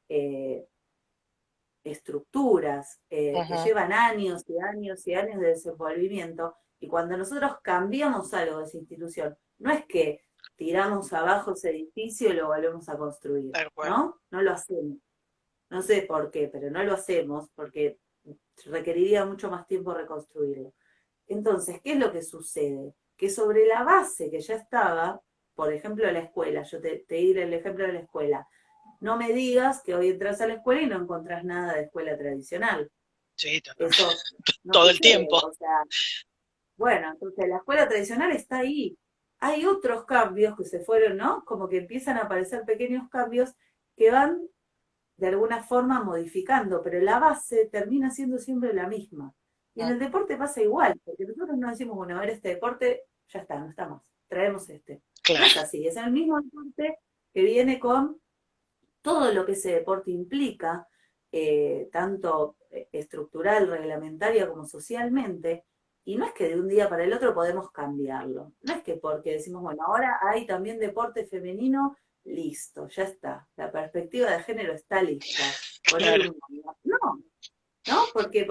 estructuras que Ujú, llevan años y años y años de desenvolvimiento, y cuando nosotros cambiamos algo de esa institución, no es que tiramos abajo ese edificio y lo volvemos a construir, tal cual. ¿no? No lo hacemos. No sé por qué, pero no lo hacemos porque requeriría mucho más tiempo reconstruirlo. Entonces, ¿qué es lo que sucede? Que sobre la base que ya estaba, por ejemplo, la escuela, yo te di el ejemplo de la escuela, no me digas que hoy entras a la escuela y no encontrás nada de escuela tradicional. Sí, Eso no todo el sucede. tiempo. O sea, bueno, entonces la escuela tradicional está ahí. Hay otros cambios que se fueron, ¿no? Como que empiezan a aparecer pequeños cambios que van de alguna forma modificando, pero la base termina siendo siempre la misma. Y en Mm, el deporte pasa igual, porque nosotros no decimos, bueno, a ver, este deporte ya está, no está más, traemos este. No claro, es así, es el mismo deporte que viene con todo lo que ese deporte implica, tanto estructural, reglamentaria como socialmente, y no es que de un día para el otro podemos cambiarlo. No es que porque decimos, bueno, ahora hay también deporte femenino, listo, ya está. La perspectiva de género está lista. Poner claro. un nombre. No, ¿no? Porque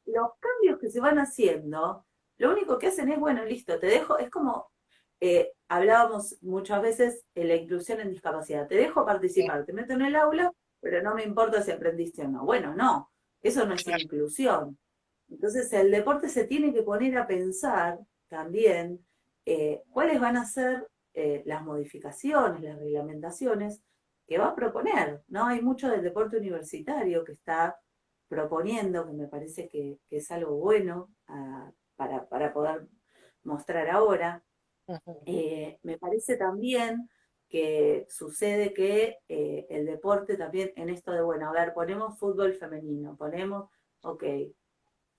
los cambios que se van haciendo, lo único que hacen es, bueno, listo, te dejo, es como hablábamos muchas veces en la inclusión en discapacidad, te dejo Mm, participar, te meto en el aula, pero no me importa si aprendiste o no. Bueno, no, eso no es claro. inclusión. Entonces el deporte se tiene que poner a pensar también cuáles van a ser las modificaciones, las reglamentaciones que va a proponer, ¿no? Hay mucho del deporte universitario que está proponiendo, que me parece que es algo bueno para poder mostrar ahora. Ujú. Me parece también que sucede que el deporte también en esto de, bueno, a ver, ponemos fútbol femenino, ponemos, ok,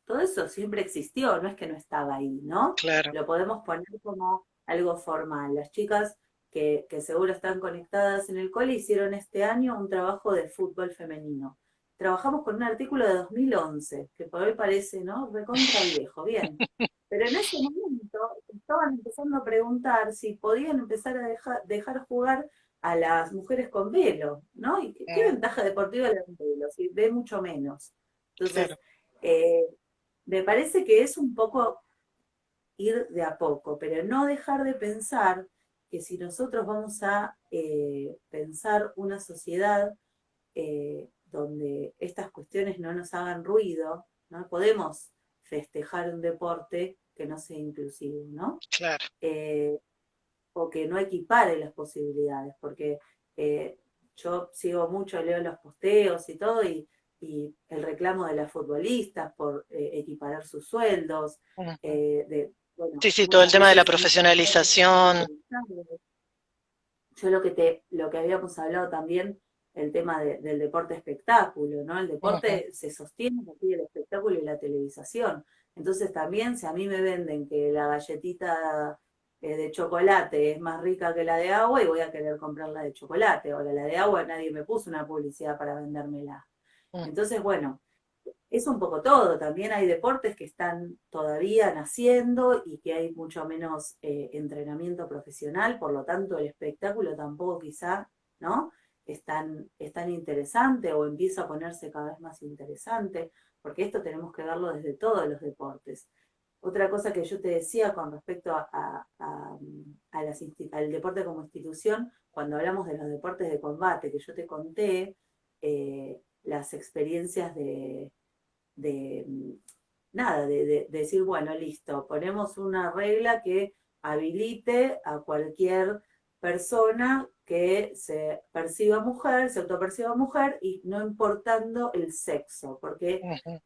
todo eso siempre existió, no es que no estaba ahí, ¿no? Claro. Lo podemos poner como algo formal. Las chicas que seguro están conectadas en el cole hicieron este año un trabajo de fútbol femenino. Trabajamos con un artículo de 2011, que por hoy parece, ¿no? Recontra viejo, bien. Pero en ese momento estaban empezando a preguntar si podían empezar a dejar jugar a las mujeres con velo, ¿no? ¿Y qué Mm, ventaja deportiva le da un velo? Si ve mucho menos. claro. Entonces, eh, me parece que es un poco ir de a poco, pero no dejar de pensar que si nosotros vamos a pensar una sociedad donde estas cuestiones no nos hagan ruido, no podemos festejar un deporte que no sea inclusivo, ¿no? Claro. Eh, o que no equipare las posibilidades, porque eh, yo sigo mucho, leo los posteos y todo, y el reclamo de las futbolistas por equiparar sus sueldos, Ujú. bueno, Sí, sí, todo el muchas tema de la veces en estos deportes profesionalización. yo lo que habíamos hablado también el tema del deporte espectáculo, ¿no? El Ujú, deporte se sostiene aquí el espectáculo y la televisación. Entonces también si a mí me venden que la galletita de chocolate es más rica que la de agua y voy a querer comprar la de chocolate. Ahora la de agua nadie me puso una publicidad para vendérmela. ujú. Entonces, bueno, es un poco todo. También hay deportes que están todavía naciendo y que hay mucho menos entrenamiento profesional, por lo tanto el espectáculo tampoco quizá, ¿no? Es tan interesante o empieza a ponerse cada vez más interesante, porque esto tenemos que verlo desde todos los deportes. Otra cosa que yo te decía con respecto al deporte como institución, cuando hablamos de los deportes de combate, que yo te conté, las experiencias de nada, de decir, bueno, listo, ponemos una regla que habilite a cualquier persona que se perciba mujer, se autoperciba mujer y no importando el sexo, porque Ujú,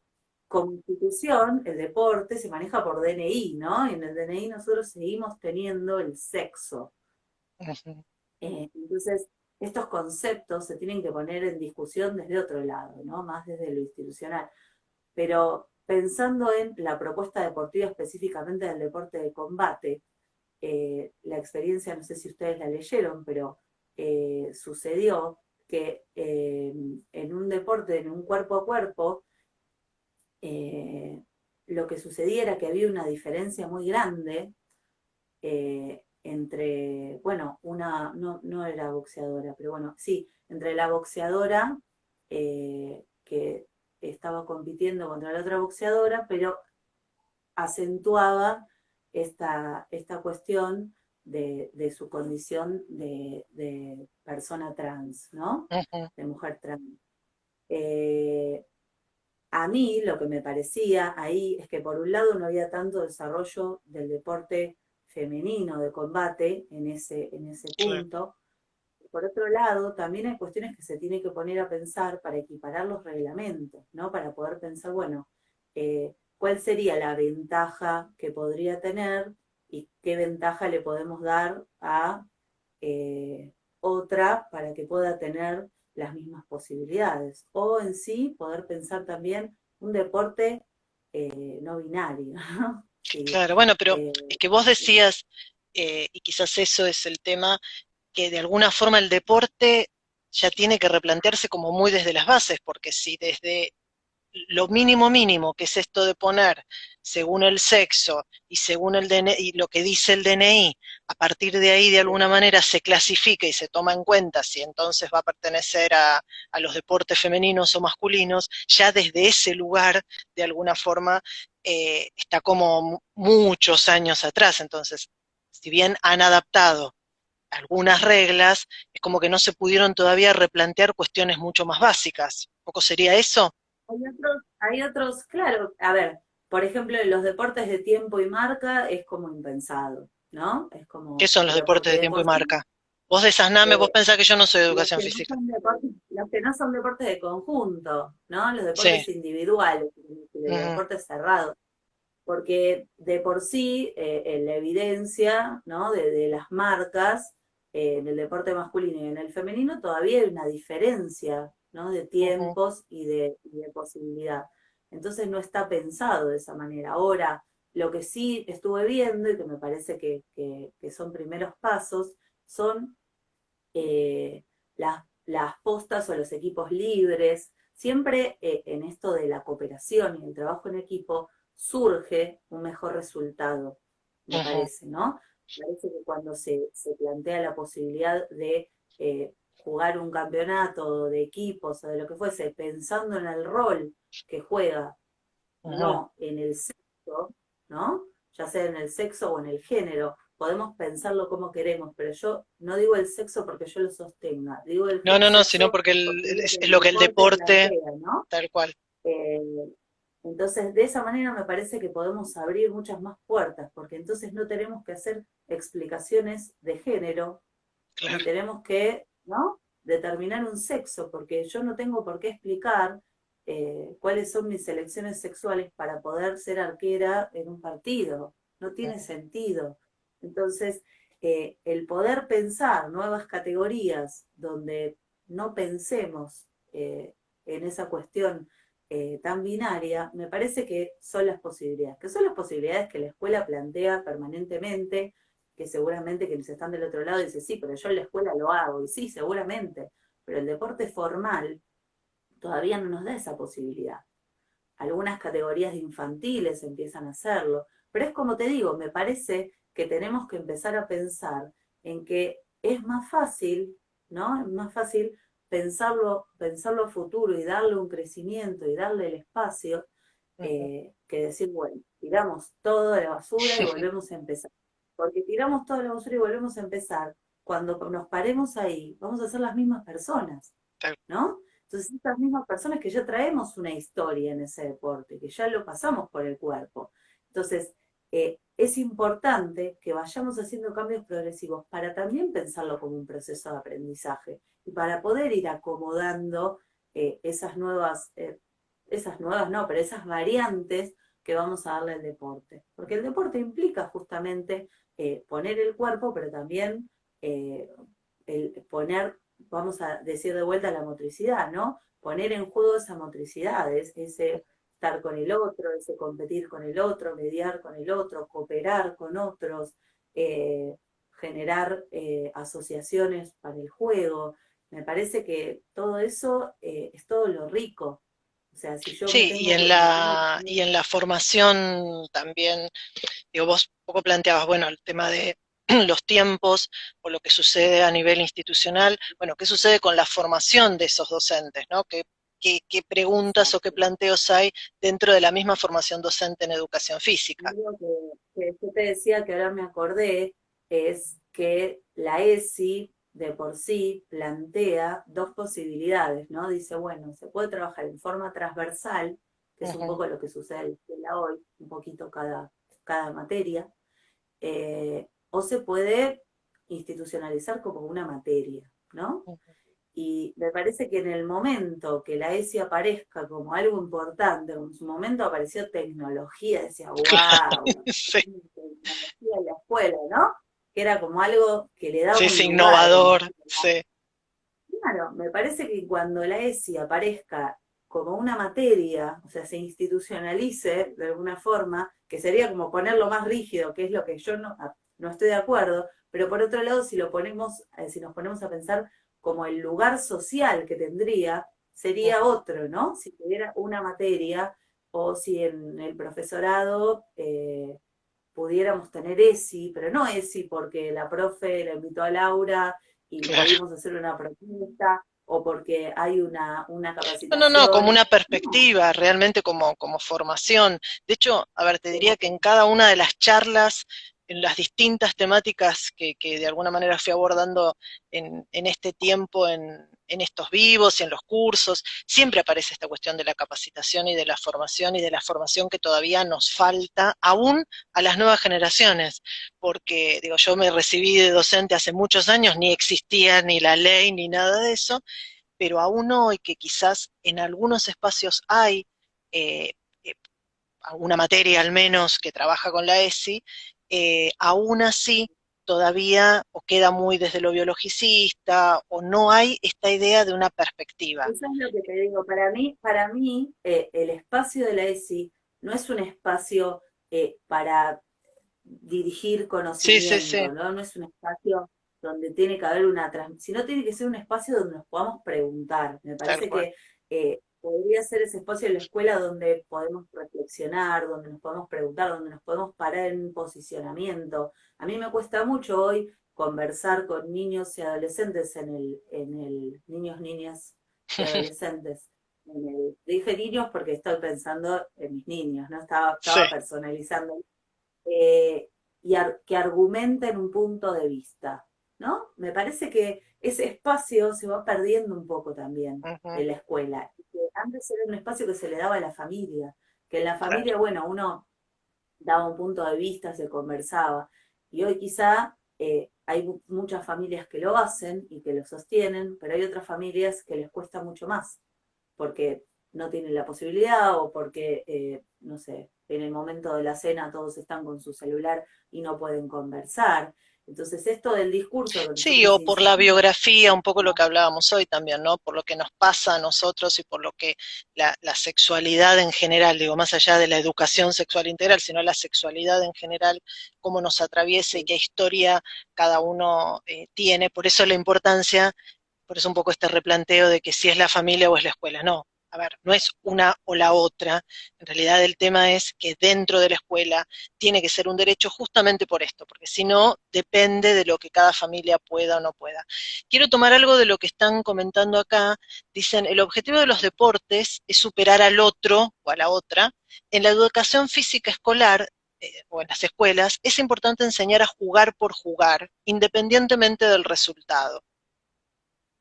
como institución el deporte se maneja por DNI, ¿no? Y en el DNI nosotros seguimos teniendo el sexo. ujú. Entonces, estos conceptos se tienen que poner en discusión desde otro lado, ¿no? Más desde lo institucional. Pero pensando en la propuesta deportiva específicamente del deporte de combate, la experiencia, no sé si ustedes la leyeron, pero sucedió que en un deporte, en un cuerpo a cuerpo, eh, lo que sucedía era que había una diferencia muy grande entre, bueno, no era boxeadora, pero bueno, sí, entre la boxeadora que estaba compitiendo contra la otra boxeadora, pero acentuaba esta cuestión de su condición de persona trans, ¿no? Ujú, De mujer trans. Eh, a mí lo que me parecía ahí es que por un lado no había tanto desarrollo del deporte femenino de combate en ese claro. punto. Por otro lado, también hay cuestiones que se tiene que poner a pensar para equiparar los reglamentos, ¿no? Para poder pensar, bueno, ¿cuál sería la ventaja que podría tener y qué ventaja le podemos dar a otra para que pueda tener las mismas posibilidades? O en sí, poder pensar también un deporte no binario, ¿no? Sí, Claro, bueno, pero eh, es que vos decías, y quizás eso es el tema, que de alguna forma el deporte ya tiene que replantearse como muy desde las bases, porque si desde lo mínimo mínimo, que es esto de poner según el sexo y según el DNI, y lo que dice el DNI, a partir de ahí de alguna manera se clasifica y se toma en cuenta si entonces va a pertenecer a los deportes femeninos o masculinos, ya desde ese lugar, de alguna forma, está como muchos años atrás. Entonces, si bien han adaptado algunas reglas, es como que no se pudieron todavía replantear cuestiones mucho más básicas. ¿Un poco sería eso? hay otros, claro, a ver, por ejemplo, en los deportes de tiempo y marca es como impensado, ¿no? Es ¿Qué como, son los pero deportes porque de de tiempo y por sí, marca? Vos desasname, vos eh, pensás que yo no soy de los educación que no física. son deportes, los que no son deportes de conjunto, ¿no? Los Sí. deportes individuales, los Ujú, deportes cerrados, porque de por sí, en la evidencia, ¿no? De las marcas, en el deporte masculino y en el femenino, todavía hay una diferencia, ¿no? De ujú, tiempos y de posibilidad. Entonces no está pensado de esa manera. Ahora, lo que sí estuve viendo y que me parece que son primeros pasos, son las postas o los equipos libres. Siempre en esto de la cooperación y el trabajo en equipo surge un mejor resultado, me ujú, parece, ¿no? Me parece que cuando se plantea la posibilidad de jugar un campeonato de equipos o de lo que fuese, pensando en el rol que juega, ujú. no en el sexo, ¿no? Ya sea en el sexo o en el género, podemos pensarlo como queremos, pero yo no digo el sexo porque yo lo sostenga, digo el No, no, no, sino sexo porque porque es lo que es el lo que el deporte deporte, plantea, ¿no? tal cual. Eh, entonces, de esa manera me parece que podemos abrir muchas más puertas, porque entonces no tenemos que hacer explicaciones de género, ni Claro. tenemos que, ¿no? Determinar un sexo, porque yo no tengo por qué explicar cuáles son mis elecciones sexuales para poder ser arquera en un partido. No tiene Ujú. sentido. Entonces, el poder pensar nuevas categorías donde no pensemos en esa cuestión tan binaria, me parece que son las posibilidades, que la escuela plantea permanentemente, que seguramente quienes están del otro lado dicen, sí, pero yo en la escuela lo hago, y sí, seguramente, pero el deporte formal todavía no nos da esa posibilidad. Algunas categorías de infantiles empiezan a hacerlo, pero es como te digo, me parece que tenemos que empezar a pensar en que es más fácil, ¿no? Es más fácil pensarlo a futuro y darle un crecimiento y darle el espacio, que decir, bueno, tiramos todo a la basura y volvemos a empezar. Porque tiramos todo a la basura y volvemos a empezar. Cuando nos paremos ahí, vamos a ser las mismas personas, ¿no? Entonces, estas mismas personas que ya traemos una historia en ese deporte, que ya lo pasamos por el cuerpo. Entonces, es importante que vayamos haciendo cambios progresivos para también pensarlo como un proceso de aprendizaje y para poder ir acomodando esas nuevas no, pero esas variantes que vamos a darle al deporte. Porque el deporte implica justamente poner el cuerpo, pero también eh, el poner, vamos a decir de vuelta, la motricidad, ¿no? Poner en juego esa motricidad, ese estar con el otro, ese competir con el otro, mediar con el otro, cooperar con otros, generar asociaciones para el juego. Me parece que todo eso es todo lo rico. O sea, si yo Sí, y en la formación también, digo, vos poco planteabas, bueno, el tema de los tiempos o lo que sucede a nivel institucional, bueno, ¿qué sucede con la formación de esos docentes, ¿no? ¿Qué preguntas o qué planteos hay dentro de la misma formación docente en educación física? algo que yo te decía que ahora me acordé es que la ESI de por sí plantea dos posibilidades, ¿no? Dice, bueno, se puede trabajar en forma transversal, que es un Ujú, poco lo que sucede en la escuela hoy, un poquito cada materia, o se puede institucionalizar como una materia, ¿no? ujú. Y me parece que en el momento que la ESI aparezca como algo importante, como en su momento apareció tecnología, decía, wow, Sí, tecnología en la escuela, ¿no? Que era como algo que le daba sí, un sí, lugar en la innovador, escuela. sí, Claro, me parece que cuando la ESI aparezca como una materia, o sea, se institucionalice de alguna forma, que sería como ponerlo más rígido, que es lo que yo no estoy de acuerdo, pero por otro lado, si nos ponemos a pensar como el lugar social que tendría, sería otro, ¿no? Si tuviera una materia o si en el profesorado pudiéramos tener ESI, pero no ESI porque la profe la invitó a Laura y claro. pudimos hacer una propuesta o porque hay una No, no, no, como capacitación. una No, perspectiva, realmente como formación. De hecho, a ver, te diría como que en cada una de las charlas, en las distintas temáticas que de alguna manera fui abordando en este tiempo, en estos vivos y en los cursos, siempre aparece esta cuestión de la capacitación y de la formación que todavía nos falta, aún a las nuevas generaciones, porque digo, yo me recibí de docente hace muchos años, ni existía ni la ley ni nada de eso, pero aún hoy que quizás en algunos espacios hay eh, eh, una materia al menos que trabaja con la ESI, aún así todavía o queda muy desde lo biologicista o no hay esta idea de una perspectiva. eso es lo que te digo. Para mí el espacio de la ESI no es un espacio para dirigir Sí, sí, sí, conocimiento, ¿no? No es un espacio donde tiene que haber una transmisión, sino tiene que ser un espacio donde nos podamos preguntar. Me tal parece cual. que podría ser ese espacio en la escuela donde podemos reflexionar, donde nos podemos preguntar, donde nos podemos parar en un posicionamiento. A mí me cuesta mucho hoy conversar con niños y adolescentes en el niños, niñas y adolescentes. Dije niños porque estoy pensando en mis niños, ¿no? Sí, Estaba personalizando eh, que argumenten un punto de vista, ¿no? Me parece que ese espacio se va perdiendo un poco también ujú, en la escuela. Que antes era un espacio que se le daba a la familia, que en la claro. familia, bueno, uno daba un punto de vista, se conversaba, y hoy quizá hay muchas familias que lo hacen y que lo sostienen, pero hay otras familias que les cuesta mucho más porque no tienen la posibilidad o porque, no sé, en el momento de la cena todos están con su celular y no pueden conversar. Entonces, esto del discurso que Sí, nosotros o por la insistimos, biografía, un poco lo que hablábamos hoy también, ¿no? Por lo que nos pasa a nosotros y por lo que la sexualidad en general, digo, más allá de la educación sexual integral, sino la sexualidad en general, cómo nos atraviesa y qué historia cada uno tiene. Por eso la importancia, por eso un poco este replanteo de que si es la familia o es la escuela. No, a ver, no es una o la otra. En realidad el tema es que dentro de la escuela tiene que ser un derecho justamente por esto, porque si no, depende de lo que cada familia pueda o no pueda. Quiero tomar algo de lo que están comentando acá. Dicen, el objetivo de los deportes es superar al otro o a la otra. En la educación física escolar, o en las escuelas, es importante enseñar a jugar por jugar, independientemente del resultado.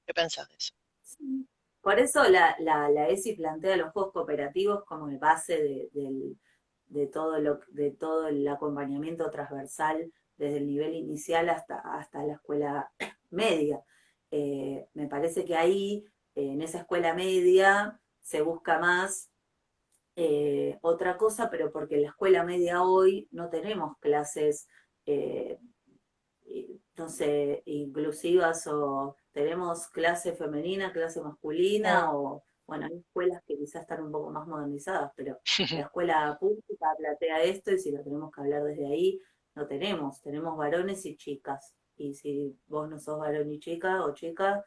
¿Qué pensás de eso? sí. Por eso la ESI plantea los juegos cooperativos como el base de todo el acompañamiento transversal desde el nivel inicial hasta la escuela media. Me parece que ahí, en esa escuela media, se busca más otra cosa, pero porque en la escuela media hoy no tenemos clases eh, no sé, inclusivas o tenemos clase femenina, clase Mm. masculina o, bueno, hay escuelas que quizás están un poco más modernizadas, pero la escuela pública plantea esto y si lo tenemos que hablar desde ahí, no tenemos varones y chicas. Y si vos no sos varón y chica o chica,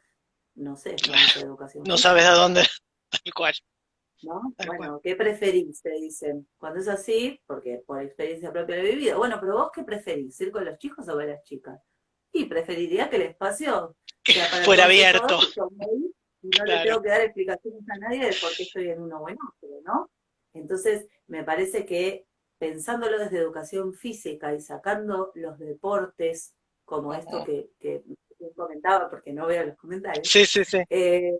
no sé, Claro, vamos a educación no sabes física, a dónde, tal cual, ¿no? tal cual. Bueno, ¿qué preferís? Te dicen. Cuando es así, porque por experiencia propia lo he vivido, bueno, pero vos qué preferís, ir con los chicos o con las chicas. Y preferiría que el espacio Que sea para fuera todos y todas abierto, y yo voy y no le claro. tengo que dar explicaciones a nadie de por qué estoy en uno o en otro, ¿no? Entonces, me parece que pensándolo desde educación física y sacando los deportes, como esto Ujú. que comentaba, porque no veo los comentarios, Sí, sí, sí. eh,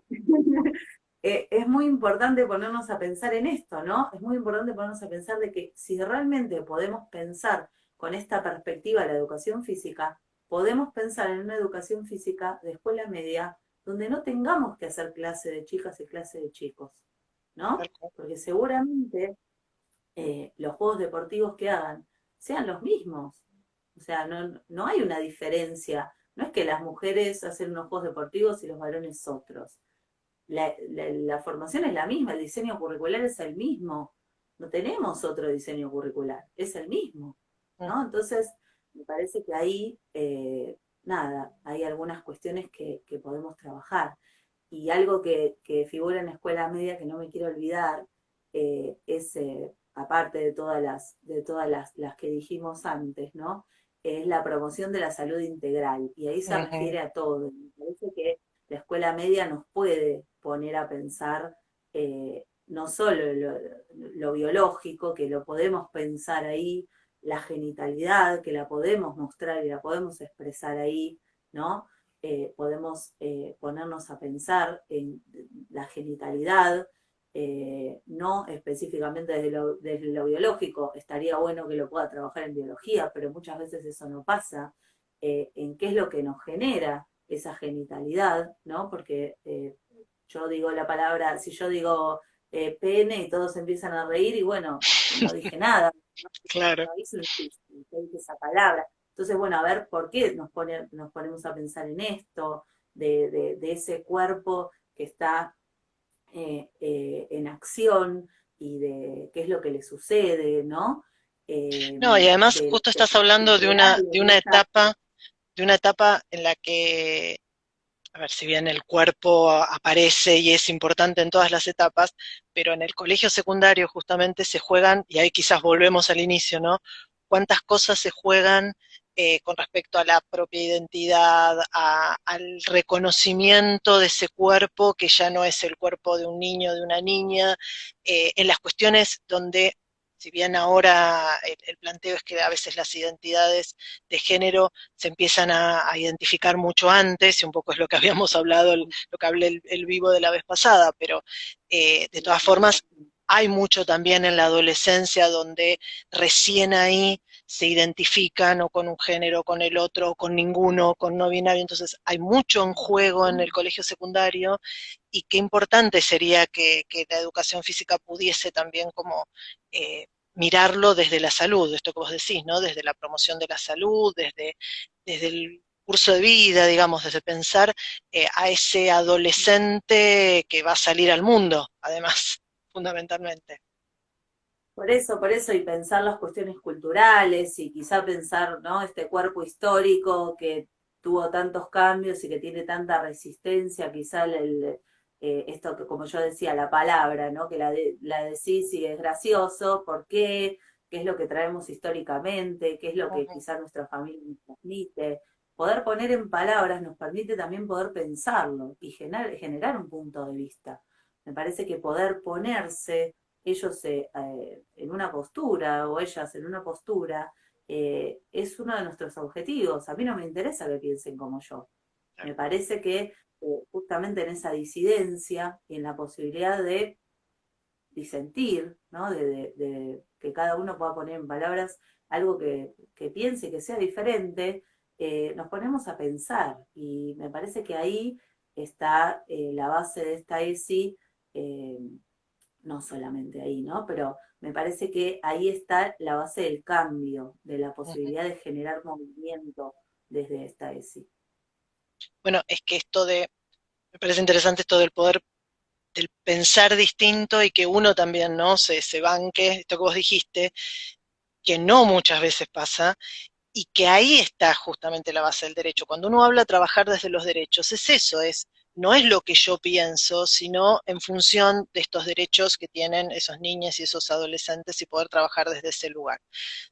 es muy importante ponernos a pensar en esto, ¿no? Es muy importante ponernos a pensar de que si realmente podemos pensar con esta perspectiva la educación física, podemos pensar en una educación física de escuela media donde no tengamos que hacer clase de chicas y clase de chicos, Tal ¿no? cual. Porque seguramente los juegos deportivos que hagan sean los mismos. O sea, no hay una diferencia. No es que las mujeres hacen unos juegos deportivos y los varones otros. La formación es la misma, el diseño curricular es el mismo. No tenemos otro diseño curricular, es el mismo, ¿no? Ujú. Entonces, me parece que ahí, nada, hay algunas cuestiones que podemos trabajar. Y algo que figura en la escuela media que no me quiero olvidar es, aparte de todas las que dijimos antes, ¿no? Es la promoción de la salud integral. Y ahí se Ujú. refiere a todo. Me parece que la escuela media nos puede poner a pensar no solo lo biológico, que lo podemos pensar ahí, la genitalidad, que la podemos mostrar y la podemos expresar ahí, ¿no? Podemos ponernos a pensar en la genitalidad, no específicamente desde lo biológico, estaría bueno que lo pueda trabajar en biología, pero muchas veces eso no pasa, en qué es lo que nos genera esa genitalidad, ¿no? Porque yo digo la palabra, si yo digo pene y todos empiezan a reír y bueno, no dije nada, no, Claro. no hice un chiste, no dije esa palabra. Entonces, bueno, a ver, ¿por qué nos ponemos a pensar en esto, de ese cuerpo que está en acción y de qué es lo que le sucede, ¿no? No, y además justo De estás hablando integrarlo, de esa... de una etapa en la que, a ver, si bien el cuerpo aparece y es importante en todas las etapas, pero en el colegio secundario justamente se juegan, y ahí quizás volvemos al inicio, ¿no? Cuántas cosas se juegan con respecto a la propia identidad, al reconocimiento de ese cuerpo que ya no es el cuerpo de un niño, de una niña, en las cuestiones donde, si bien ahora el planteo es que a veces las identidades de género se empiezan a identificar mucho antes, y un poco es lo que habíamos hablado, lo que hablé el vivo de la vez pasada, pero de todas formas hay mucho también en la adolescencia donde recién ahí se identifican o con un género, con el otro, o con ninguno, con no binario, entonces hay mucho en juego en el colegio secundario y qué importante sería que la educación física pudiese también como mirarlo desde la salud, esto que vos decís, ¿no? Desde la promoción de la salud, desde desde el curso de vida, digamos, desde pensar a ese adolescente que va a salir al mundo, además, fundamentalmente. Por eso, y pensar las cuestiones culturales y quizá pensar, ¿no? Este cuerpo histórico que tuvo tantos cambios y que tiene tanta resistencia, quizá esto que, como yo decía, la palabra, ¿no? Que la decís y es gracioso, ¿por qué? ¿Qué es lo que traemos históricamente? ¿Qué es lo que Ujú, quizá nuestra familia nos transmite? Poder poner en palabras nos permite también poder pensarlo y generar un punto de vista. Me parece que poder ponerse ellos en una postura o ellas en una postura, es uno de nuestros objetivos. A mí no me interesa que piensen como yo. claro. Me parece que justamente en esa disidencia y en la posibilidad de disentir, ¿no? De que cada uno pueda poner en palabras algo que piense, que sea diferente, nos ponemos a pensar y me parece que ahí está la base de esta ESI, eh, no solamente ahí, ¿no? Pero me parece que ahí está la base del cambio, de la Ujú. posibilidad de generar movimiento desde esta ESI. Bueno, es que me parece interesante esto del poder, del pensar distinto y que uno también, ¿no? Se banque, esto que vos dijiste, que no muchas veces pasa, y que ahí está justamente la base del derecho. Cuando uno habla de trabajar desde los derechos, es eso, no es lo que yo pienso, sino en función de estos derechos que tienen esos niños y esos adolescentes y poder trabajar desde ese lugar.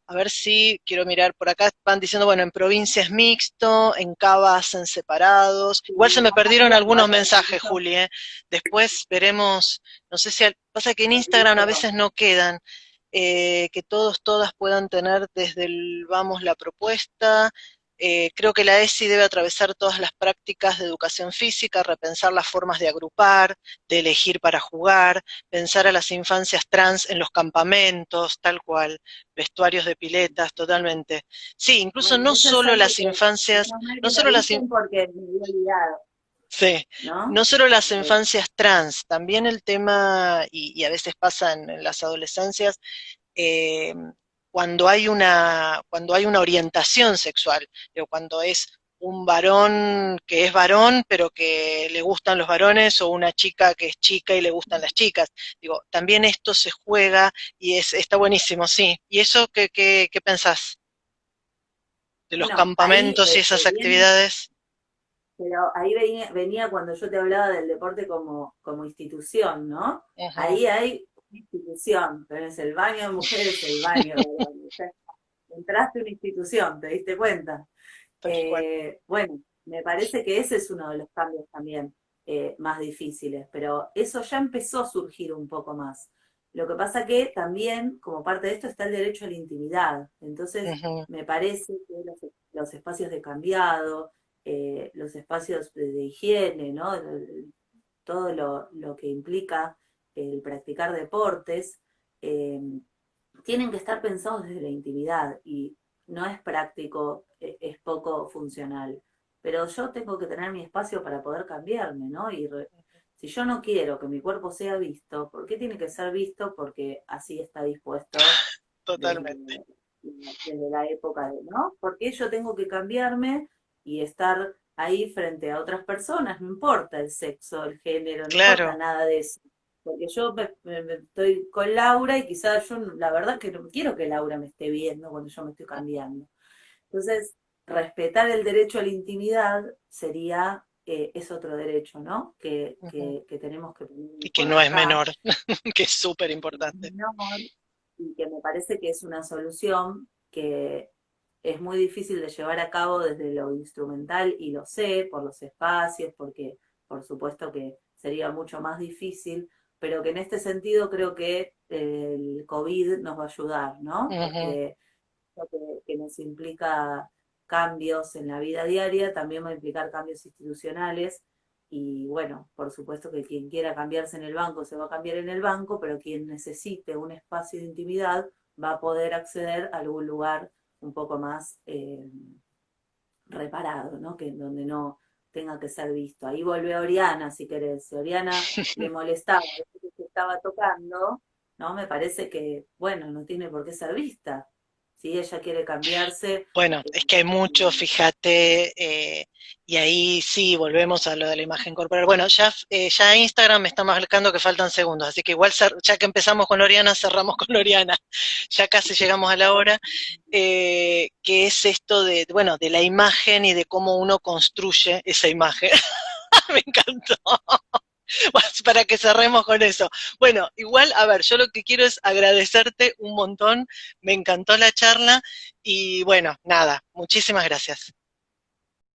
A ver si quiero mirar por acá, van diciendo, bueno, en provincias mixto, en cavas en separados. Sí, Igual se me perdieron algunos ahora mensajes, Juli, ¿eh? Después veremos, no sé si pasa que en Instagram a reviso. veces no quedan, que todos, todas puedan tener desde el vamos la propuesta. Creo que la ESI debe atravesar todas las prácticas de educación física, repensar las formas de agrupar, de elegir para jugar, pensar a las infancias trans en los campamentos, tal cual, vestuarios de piletas, totalmente. Sí, incluso Bueno, no eso es solo algo las que infancias, menos mal no que lo solo dicen porque me había olvidado, sí, ¿no? no solo las Eh, infancias trans, también el tema, y a veces pasa en las adolescencias, eh, cuando hay una orientación sexual, digo, cuando es un varón que es varón, pero que le gustan los varones, o una chica que es chica y le gustan las chicas. Digo, también esto se juega y está buenísimo, sí. ¿Y eso qué pensás de los bueno, ahí campamentos y esas viene. actividades? Pero ahí venía cuando yo te hablaba del deporte como institución, ¿no? Ujú, Ahí hay una institución, tenés el baño de mujeres, el baño de varones. O sea, entraste a una institución, ¿te diste cuenta? tal cual. Bueno, me parece que ese es uno de los cambios también más difíciles, pero eso ya empezó a surgir un poco más. Lo que pasa que también, como parte de esto, está el derecho a la intimidad. Entonces, Ujú, me parece que los espacios de cambiado, los espacios de higiene, ¿no? Todo lo que implica el practicar deportes, eh, tienen que estar pensados desde la intimidad y no es práctico, es poco funcional. Pero yo tengo que tener mi espacio para poder cambiarme, ¿no? Si yo no quiero que mi cuerpo sea visto, ¿por qué tiene que ser visto? Porque así está dispuesto totalmente. desde, desde la época de, ¿no? Porque yo tengo que cambiarme y estar ahí frente a otras personas, no importa el sexo, el género, no importa Claro. nada de eso. Porque yo estoy con Laura y quizás yo, la verdad que no quiero que Laura me esté viendo cuando yo me estoy cambiando. Entonces, respetar el derecho a la intimidad sería, es otro derecho, ¿no? Ujú. Que tenemos que poner en Y que no juego es acá, menor, que es súper que no es importante. menor, y que me parece que es una solución que es muy difícil de llevar a cabo desde lo instrumental y lo sé por los espacios, porque por supuesto que sería mucho más difícil, pero que en este sentido creo que el COVID nos va a ayudar, ¿no? Ujú. Porque lo que nos implica cambios en la vida diaria también va a implicar cambios institucionales y bueno, por supuesto que quien quiera cambiarse en el banco se va a cambiar en el banco, pero quien necesite un espacio de intimidad va a poder acceder a algún lugar un poco más reparado, ¿no? Que donde no tenga que ser visto. Ahí volvió a Oriana, si querés. Si a Oriana le molestaba eso que se estaba tocando, ¿no? Me parece que, bueno, no tiene por qué ser vista. si ella quiere cambiarse. Bueno, es que hay mucho, fíjate, y ahí sí, volvemos a lo de la imagen corporal. Bueno, ya Instagram me está marcando que faltan segundos, así que igual ya que empezamos con Oriana, cerramos con Oriana, ya casi llegamos a la hora, que es esto de, bueno, de la imagen y de cómo uno construye esa imagen. Me encantó. Para que cerremos con eso. Bueno, igual, a ver, yo lo que quiero es agradecerte un montón, me encantó la charla y bueno, nada, muchísimas gracias.